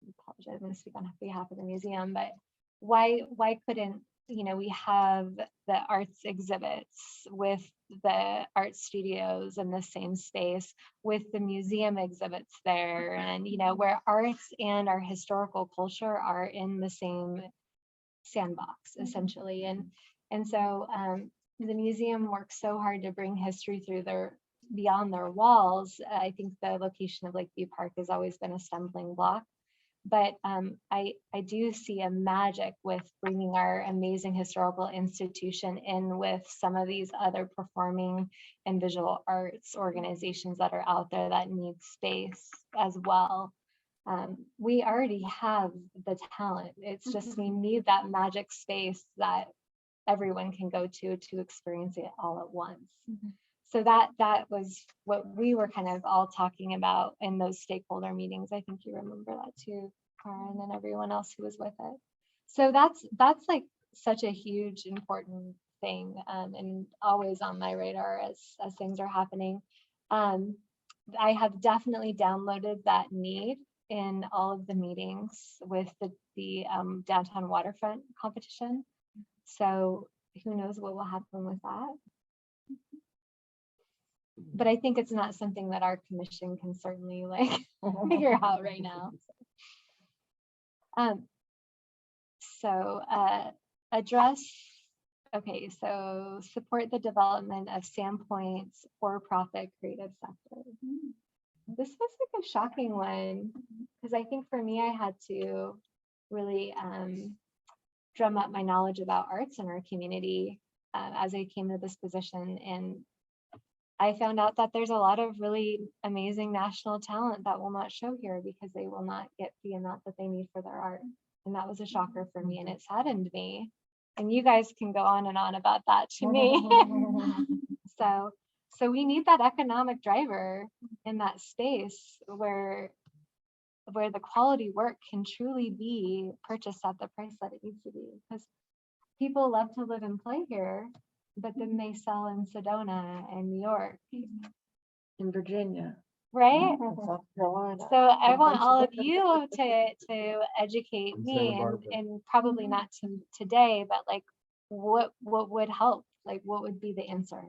I apologize, I'm going to speak on behalf of the museum, but why couldn't, we have the arts exhibits with the art studios in the same space, with the museum exhibits there, and where arts and our historical culture are in the same sandbox essentially. And so the museum works so hard to bring history through beyond their walls. I think the location of Lakeview Park has always been a stumbling block. But I do see a magic with bringing our amazing historical institution in with some of these other performing and visual arts organizations that are out there that need space as well. We already have the talent. It's just we need that magic space that everyone can go to experience it all at once. So that was what we were kind of all talking about in those stakeholder meetings. I think you remember that too, Karen, and everyone else who was with it. So that's like such a huge important thing, and always on my radar as things are happening. I have definitely downloaded that need in all of the meetings with the downtown waterfront competition. So who knows what will happen with that. But I think it's not something that our commission can certainly like figure out right now. Support the development of Sandpoint's for-profit creative sector. This was like a shocking one because I think for me, I had to really drum up my knowledge about arts in our community as I came to this position. And I found out that there's a lot of really amazing national talent that will not show here because they will not get the amount that they need for their art. And that was a shocker for me and it saddened me. And you guys can go on and on about that to me. So we need that economic driver in that space where the quality work can truly be purchased at the price that it needs to be. Because people love to live and play here, but then they sell in Sedona and New York. In Virginia. Right? South Carolina. So I want all of you to educate In me Santa Barbara. and probably not today, but like what would help? Like what would be the answer?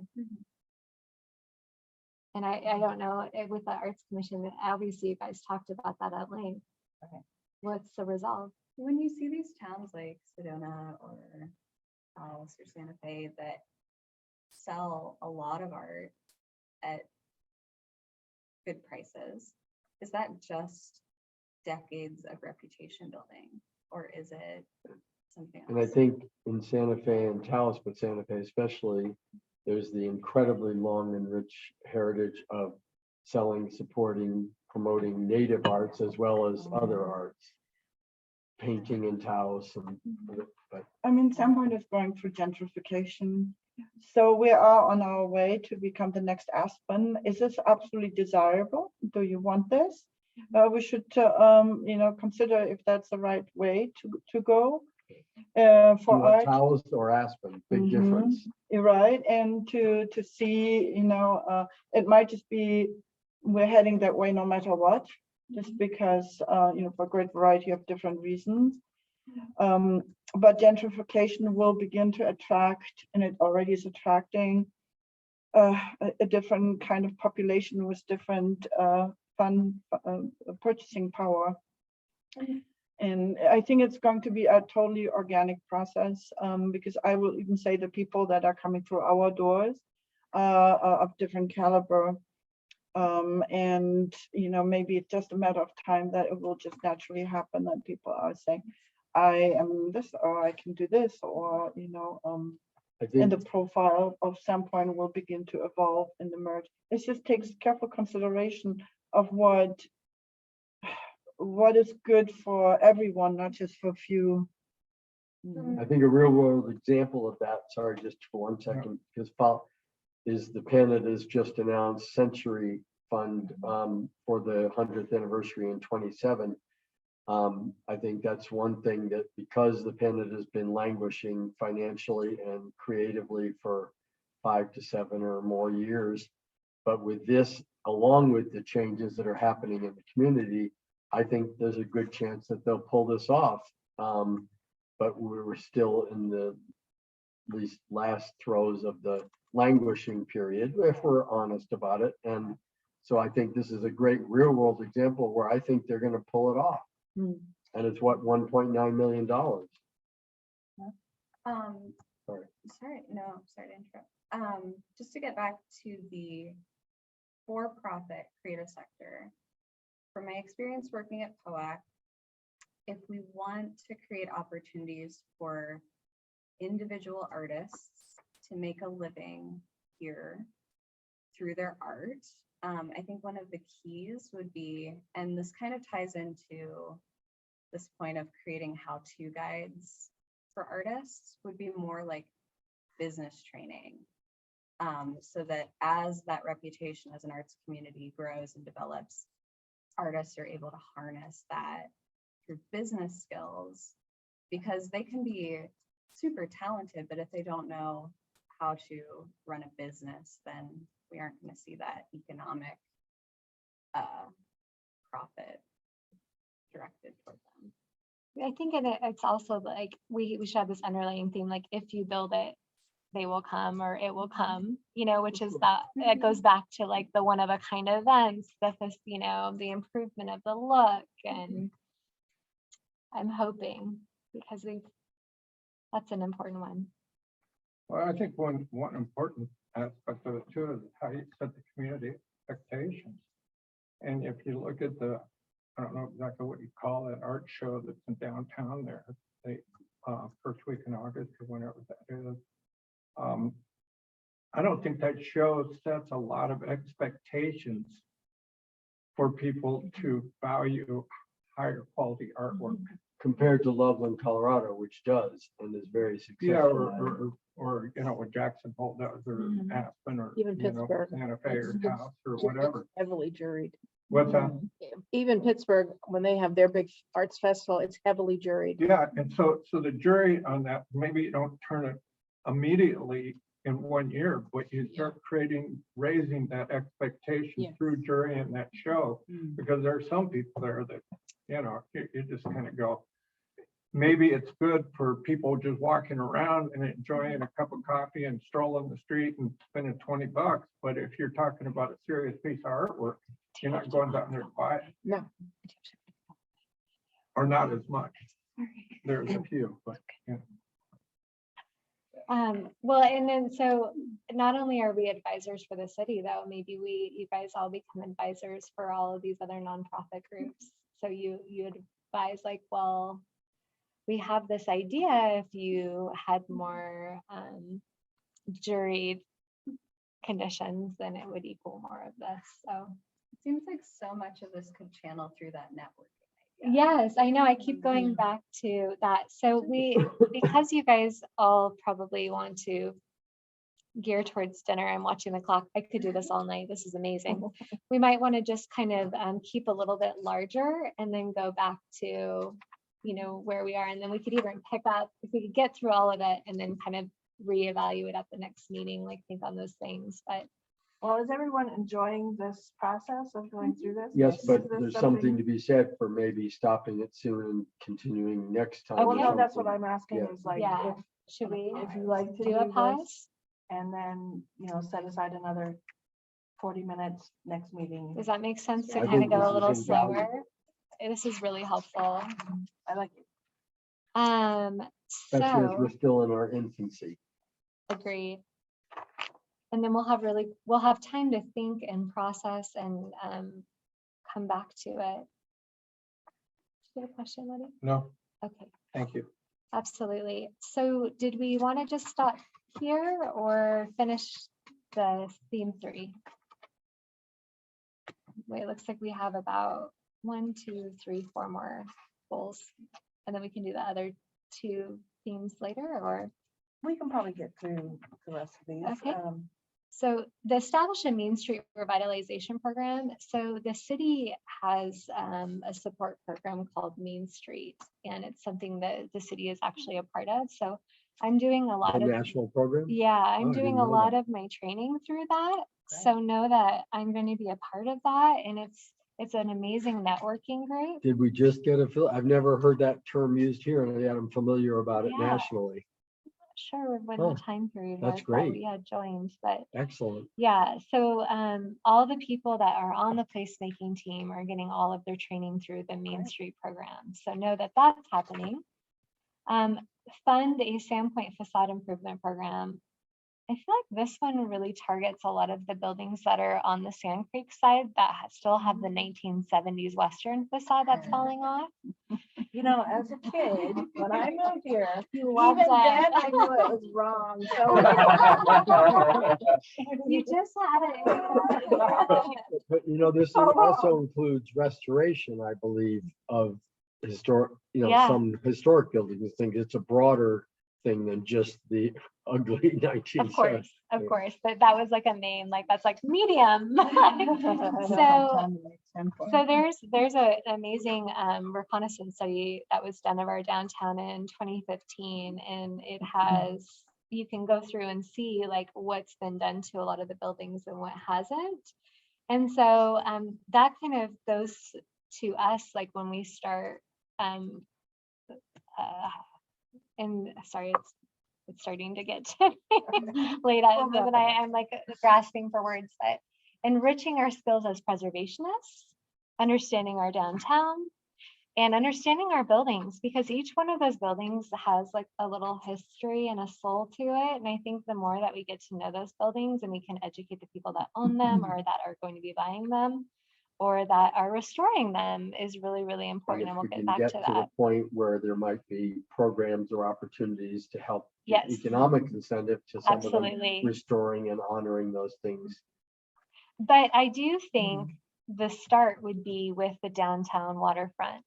And I don't know, with the Arts Commission, obviously you guys talked about that at length. Okay. What's the resolve? When you see these towns like Sedona or Dallas or Santa Fe that sell a lot of art at good prices, is that just decades of reputation building, or is it something else? And I think in Santa Fe and Taos, but Santa Fe especially, there's the incredibly long and rich heritage of selling, supporting, promoting native arts as well as other arts. Painting in Taos but I mean, Sandpoint is going through gentrification. So we are on our way to become the next Aspen. Is this absolutely desirable? Do you want this? We should, consider if that's the right way to go. For You want art. Taos or Aspen, big Mhm. difference. You're right, and to see, it might just be, we're heading that way no matter what, just because, for a great variety of different reasons. But gentrification will begin to attract, and it already is attracting, a different kind of population with different purchasing power. And I think it's going to be a totally organic process, because I will even say the people that are coming through our doors are of different caliber. And maybe it's just a matter of time that it will just naturally happen that people are saying, I am this, or I can do this, or I and think, the profile of Sandpoint will begin to evolve and emerge. It just takes careful consideration of what is good for everyone, not just for a few. I think a real world example of that, sorry, just for 1 second, because is the Canada's just announced Century Fund for the 100th anniversary in 27. I think that's one thing that, because the Canada has been languishing financially and creatively for 5 to 7 or more years, but with this, along with the changes that are happening in the community, I think there's a good chance that they'll pull this off. But we're still in the least last throes of the languishing period, if we're honest about it. And so I think this is a great real world example where I think they're going to pull it off. Mm. And it's what, $1.9 million. Sorry, Sorry. sorry to interrupt. Just to get back to the for-profit creative sector, from my experience working at POAC, if we want to create opportunities for individual artists to make a living here through their art, I think one of the keys would be, and this kind of ties into this point of creating how-to guides for artists, would be more like business training. So that as that reputation as an arts community grows and develops, artists are able to harness that through business skills, because they can be super talented, but if they don't know how to run a business, then we aren't going to see that economic profit directed toward them. I think it's also like, we should have this underlying theme, like, if you build it, they will come, or it will come, which is that it goes back to like the one of a kind events, the improvement of the look. And I'm hoping, because that's an important one. Well, I think one important aspect of it too is how you set the community expectations. And if you look at I don't know exactly what you call that art show that's in downtown there, the first week in August or whenever that is. I don't think that show sets a lot of expectations for people to value higher quality artwork. Compared to Loveland, Colorado, which does and is very successful. Yeah, or what Jackson Hole does, or Aspen, or Even Pittsburgh. Santa Fe, or It's Taos, or whatever. Heavily juried. What's that? Even Pittsburgh, when they have their big arts festival, it's heavily juried. Yeah, and so the jury on that, maybe you don't turn it immediately in 1 year, but you start raising that expectation Yes. through jury and that show, Mm. because there are some people there that, you just kind of go, maybe it's good for people just walking around and enjoying a cup of coffee and strolling the street and spending $20. But if you're talking about a serious piece of artwork, you're not going down there to buy it, No. or not as much. There's a few, but Well, and then, so not only are we advisors for the city, though, maybe you guys all become advisors for all of these other nonprofit groups. So you advise, like, well, we have this idea, if you had more juried conditions, then it would equal more of this. So It seems like so much of this could channel through that networking idea. yes, I know, I keep going back to that. So because you guys all probably want to gear towards dinner, I'm watching the clock, I could do this all night, this is amazing. We might want to just kind of keep a little bit larger and then go back to you know, where we are, and then we could even pick up, if we could get through all of it and then kind of reevaluate at the next meeting, like think on those things, but Well, is everyone enjoying this process of going through this? Yes, Is but this there's something to be said for maybe stopping it soon and continuing next time. Oh, or Well, no, that's what something. I'm asking Yeah. is like, yeah, if should we if you like to do a do pause? this and then, you know, set aside another 40 minutes next meeting. Does that make sense to I kind of think this go a is little invaluable. slower? This is really helpful. I like it. Especially as So we're still in our infancy. agreed. And then we'll have time to think and process and come back to it. Did you have a question, Letty? No, Okay, thank you. absolutely. So did we want to just stop here or finish the theme 3? Wait, it looks like we have about 1, 2, 3, 4 more goals. And then we can do the other 2 themes later, or? We can probably get through the rest of these. Okay. So the Establish a Main Street Revitalization Program. So the city has a support program called Main Street, and it's something that the city is actually a part of. So I'm doing a The lot of, national program? yeah, Oh, I I'm didn't doing a know lot that. of my training through that. Great. So know that I'm going to be a part of that, and it's an amazing networking group. Did we just get I've never heard that term used here, and yet I'm familiar about it Yeah. nationally. Sure, when Huh, the time period that's was that great. we had joined, but Excellent. yeah, so all the people that are on the placemaking team are getting all of their training through the Main Street program. So know that that's happening. Fund a Sandpoint facade improvement program. I feel like this one really targets a lot of the buildings that are on the Sand Creek side that still have the 1970s Western facade that's falling off. You know, as a kid, when I moved here, You even love then that. I knew it was wrong. So You just had it. But you know, this Oh, wow. also includes restoration, I believe, of historic, Yeah. some historic buildings. I think it's a broader thing than just the ugly 1970s. Of course, but that was like a main, like that's like medium. So there's an amazing reconnaissance study that was done of our downtown in 2015, and it has, you can go through and see like what's been done to a lot of the buildings and what hasn't. And so that kind of goes to us, like when we start and sorry, it's starting to get to late out, and I'm like grasping for words, but enriching our skills as preservationists, understanding our downtown, and understanding our buildings, because each one of those buildings has like a little history and a soul to it. And I think the more that we get to know those buildings and we can educate the people that own them or that are going to be buying them or that are restoring them is really, really And important. if And we'll we get can back get to to the that. point where there might be programs or opportunities to help give Yes. economic incentive to some of them Absolutely. restoring and honoring those things. But I do think the start would be with the downtown waterfront.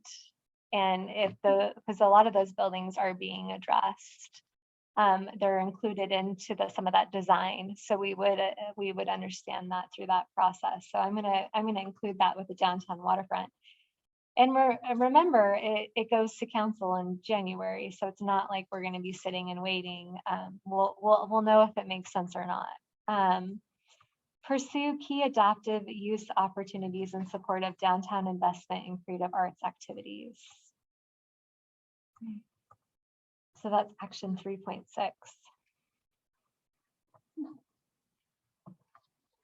And if because a lot of those buildings are being addressed, they're included into some of that design. So we would understand that through that process. So I'm gonna include that with the downtown waterfront. And remember, it goes to council in January, so it's not like we're gonna be sitting and waiting. We'll know if it makes sense or not. Pursue key adaptive use opportunities in support of downtown investment in creative arts activities. So that's action 3.6.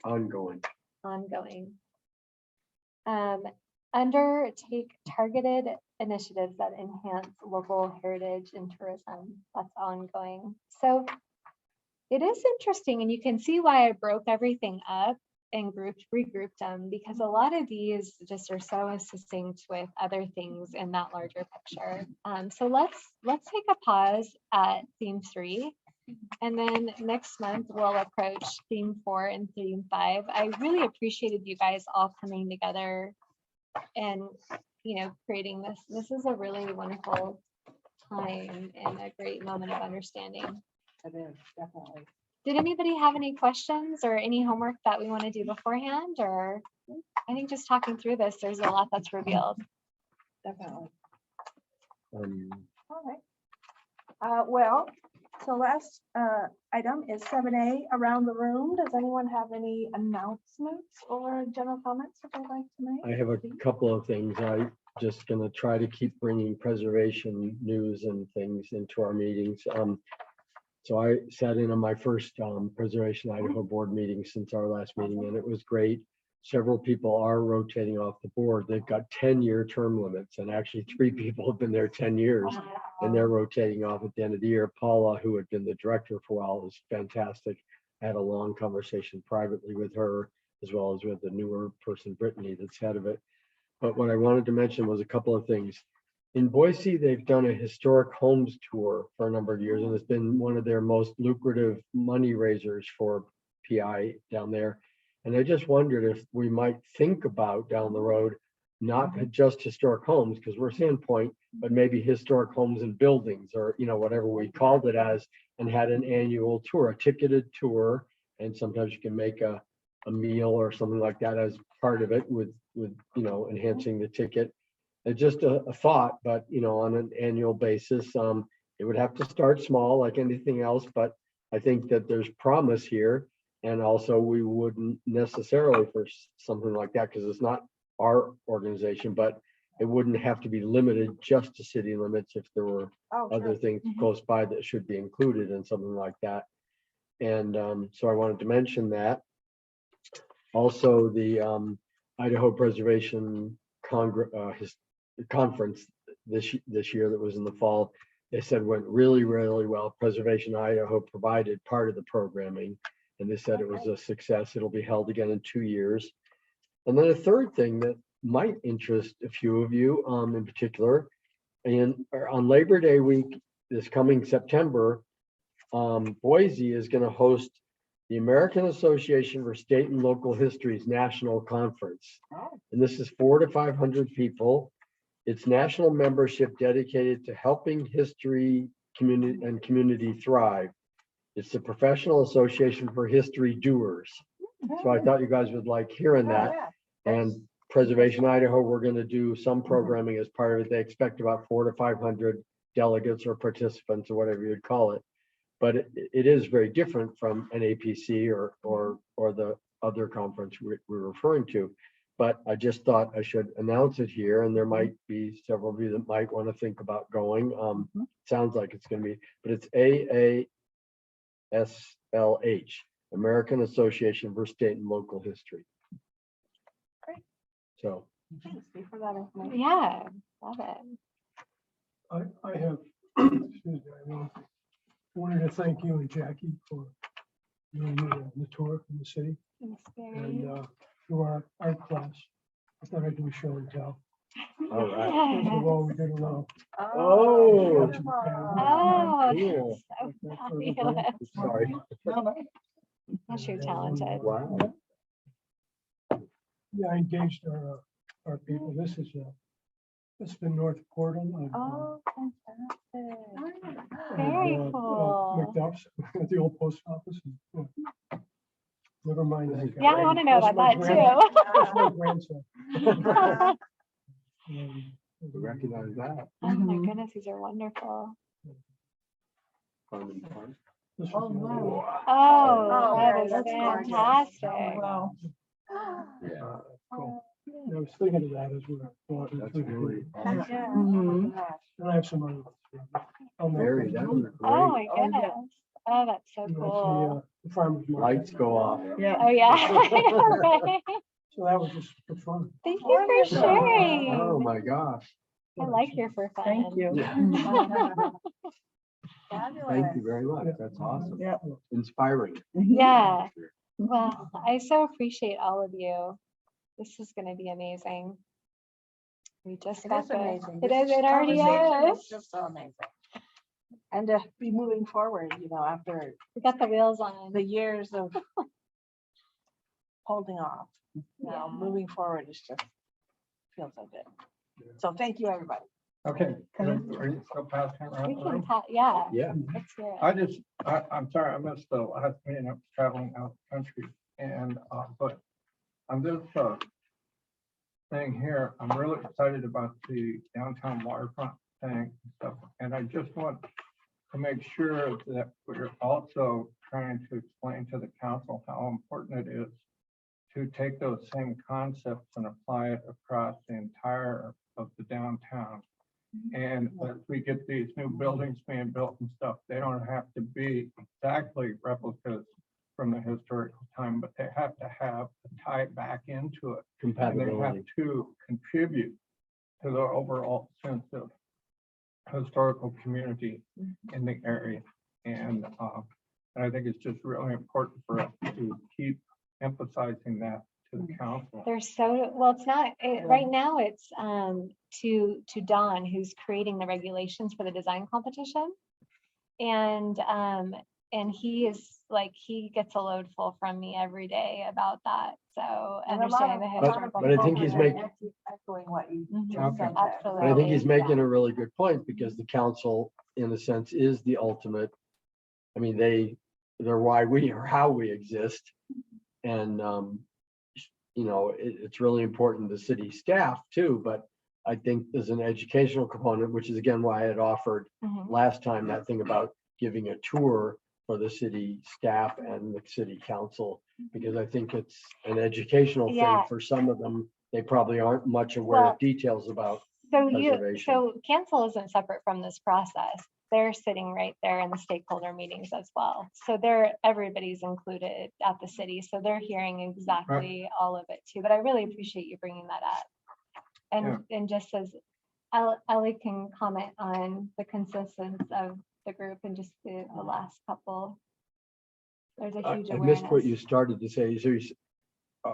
Ongoing. Ongoing. Undertake targeted initiatives that enhance local heritage and tourism. That's ongoing. So it is interesting, and you can see why I broke everything up and regrouped them, because a lot of these just are so succinct with other things in that larger picture. So let's take a pause at theme 3, and then next month we'll approach theme 4 and theme 5. I really appreciated you guys all coming together and creating this. This is a really wonderful time and a great moment of understanding. It is, definitely. Did anybody have any questions or any homework that we want to do beforehand? Or I think just talking through this, there's a lot that's revealed. Definitely. All right. Well, so last item is 7A, around the room. Does anyone have any announcements or general comments that they'd like to make? I have a couple of things. I just gonna try to keep bringing preservation news and things into our meetings. So I sat in on my first Preservation Idaho board meeting since our last meeting, and it was great. Several people are rotating off the board. They've got 10-year term limits, and actually 3 people have been there 10 years, and they're rotating off at the end of the year. Paula, who had been the director for a while, is fantastic. I had a long conversation privately with her, as well as with the newer person, Brittany, that's head of it. But what I wanted to mention was a couple of things. In Boise, they've done a historic homes tour for a number of years, and it's been one of their most lucrative money raisers for PI down there. And I just wondered if we might think about down the road, not just historic homes, because we're Sandpoint, but maybe historic homes and buildings, or, you know, whatever we called it as, and had an annual tour, a ticketed tour. And sometimes you can make a meal or something like that as part of it with you know, enhancing the ticket. It's just a thought, but you know, on an annual basis, it would have to start small like anything else, but I think that there's promise here. And also we wouldn't necessarily for something like that, because it's not our organization, but it wouldn't have to be limited just to city limits if there were other things close by that should be included in something like that. And so I wanted to mention that. Also, the Idaho Preservation Conference this year that was in the fall, they said went really, really well. Preservation Idaho provided part of the programming, and they said it was a success. It'll be held again in 2 years. And then a third thing that might interest a few of you in particular, and on Labor Day week, this coming September, Boise is going to host the American Association for State and Local History's National Conference. And this is 400 to 500 people. It's national membership dedicated to helping history community thrive. It's the Professional Association for History Doers. So I thought you guys would like hearing that. And Preservation Idaho, we're going to do some programming as part of it. They expect about 400 to 500 delegates or participants or whatever you'd call it. But it is very different from NAPC or the other conference we're referring to. But I just thought I should announce it here, and there might be several of you that might want to think about going. Sounds like it's going to be, but it's AASLH, American Association for State and Local History. Great. So. Thanks Steve, for that information. Yeah, love it. I have, excuse me, I wanted to thank you and Jackie for doing the tour in the city Thanks, and Barry. through our art class. I thought I'd do a show and tell. All right. First of all, we did a little. Oh. beautiful. Oh, Cool. that's so fabulous. Sorry. Gosh, you're talented. Wow. Yeah, I engaged our people. This is North Portal. Oh, fantastic. Very cool. McDuff's at the old post office. Never mind that. Yeah, I want to know That's about my that grandson. too. That's my grandson. Recognize that. Oh my goodness, these are wonderful. This Oh, was the- wow. Oh, Barry, that is that's gorgeous. fantastic. Wow. Yeah. Cool. I was thinking of that as we were walking That's through the really tour. Yeah. Mhm. And I have some other ones. I'll make Very, them. that was Oh great. my goodness. Oh, that's so And that's cool. the farmer's market. Lights go off. Yeah. Oh, yeah. Right. So that was just for fun. Thank you for Oh sharing. my gosh. I like your for fun. Thank you. Thank you very much. That's awesome. Yeah. Inspiring. Yeah. Well, I so appreciate all of you. This is going to be amazing. We just It got is the, amazing. it This is, it already conversation is. Just so amazing. And to be moving forward, you know, after We got the wheels on. the years of holding off, you know, Yeah. moving forward is just feels so good. So thank you, everybody. Okay, are you still passing We around the can room? talk, yeah. Yeah. Let's hear it. I'm sorry, I missed the last meeting. I was traveling out the country and, but on this, thing here, I'm really excited about the downtown waterfront thing. So, and I just want to make sure that we're also trying to explain to the council how important it is to take those same concepts and apply it across the entire of the downtown. And as we get these new buildings being built and stuff, they don't have to be exactly replicas from the historical time, but they have to have a tie back into it. And they have Compatibility. to contribute to the overall sense of historical community in the area. And I think it's just really important for us to keep emphasizing that to the council. They're so, well, it's not, right now it's to Don, who's creating the regulations for the design competition. And he is like, he gets a load full from me every day about that. So And a lot understanding the of- a lot of historical. But I think he's people are making- Echoing what you Mhm. just said. there. Absolutely. And I think he's Yeah. making a really good point because the council, in a sense, is the ultimate. I mean, they're why we are how we exist. And, you know, it's really important to city staff too, but I think there's an educational component, which is again why I had offered Mhm. last time that thing about giving a tour for the city staff and the city council, because I think it's an educational Yeah. thing for some of them. They probably aren't much aware Well, of details about. So preservation. so council isn't separate from this process. They're sitting right there in the stakeholder meetings as well. So everybody's included at the city. So they're hearing exactly all of it too. But I really appreciate you bringing that up. And just as Ellie can comment on the consensus of the group and just the last couple. There's a huge I missed what you awareness. started to say. So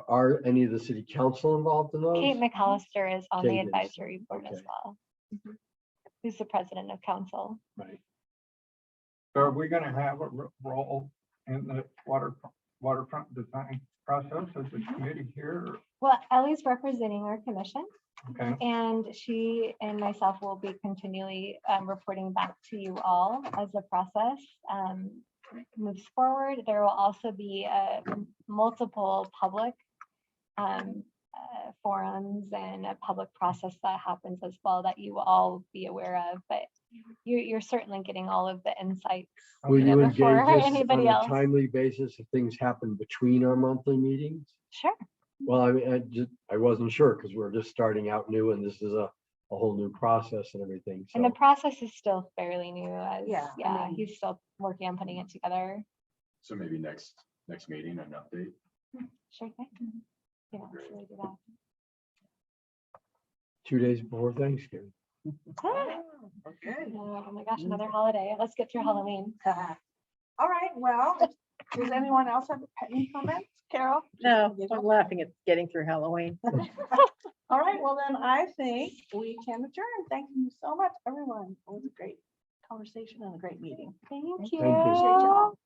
are any of the city council involved in those? Kate McAllister is on the Kate is, advisory board as okay. well. Who's the president of council. Right. So are we gonna have a role in the waterfront design process as a committee here? Well, Ellie's representing our commission. Okay, And she and myself will be continually reporting back to you all as the process moves forward. There will also be multiple public forums and a public process that happens as well that you will all be aware of. But you're certainly getting all of the insights. Will you know, you before engage us on anybody a else. timely basis if things happen between our monthly meetings? Sure. Well, I mean, I wasn't sure because we're just starting out new and this is a whole new process and everything. And the So process is still fairly new as, Yeah, I mean- he's still working on putting it together. So maybe next meeting, an update. Sure thing. Yeah, absolutely do that. 2 days before Thanksgiving. Okay. Oh my gosh, another holiday. Let's get through Halloween. All right, well, does anyone else have any comments? Carol? No, I'm laughing at getting through Halloween. All right, well then I think we can adjourn. Thank you so much, everyone. It was a great conversation and a great meeting. Thank you. you. Appreciate you all.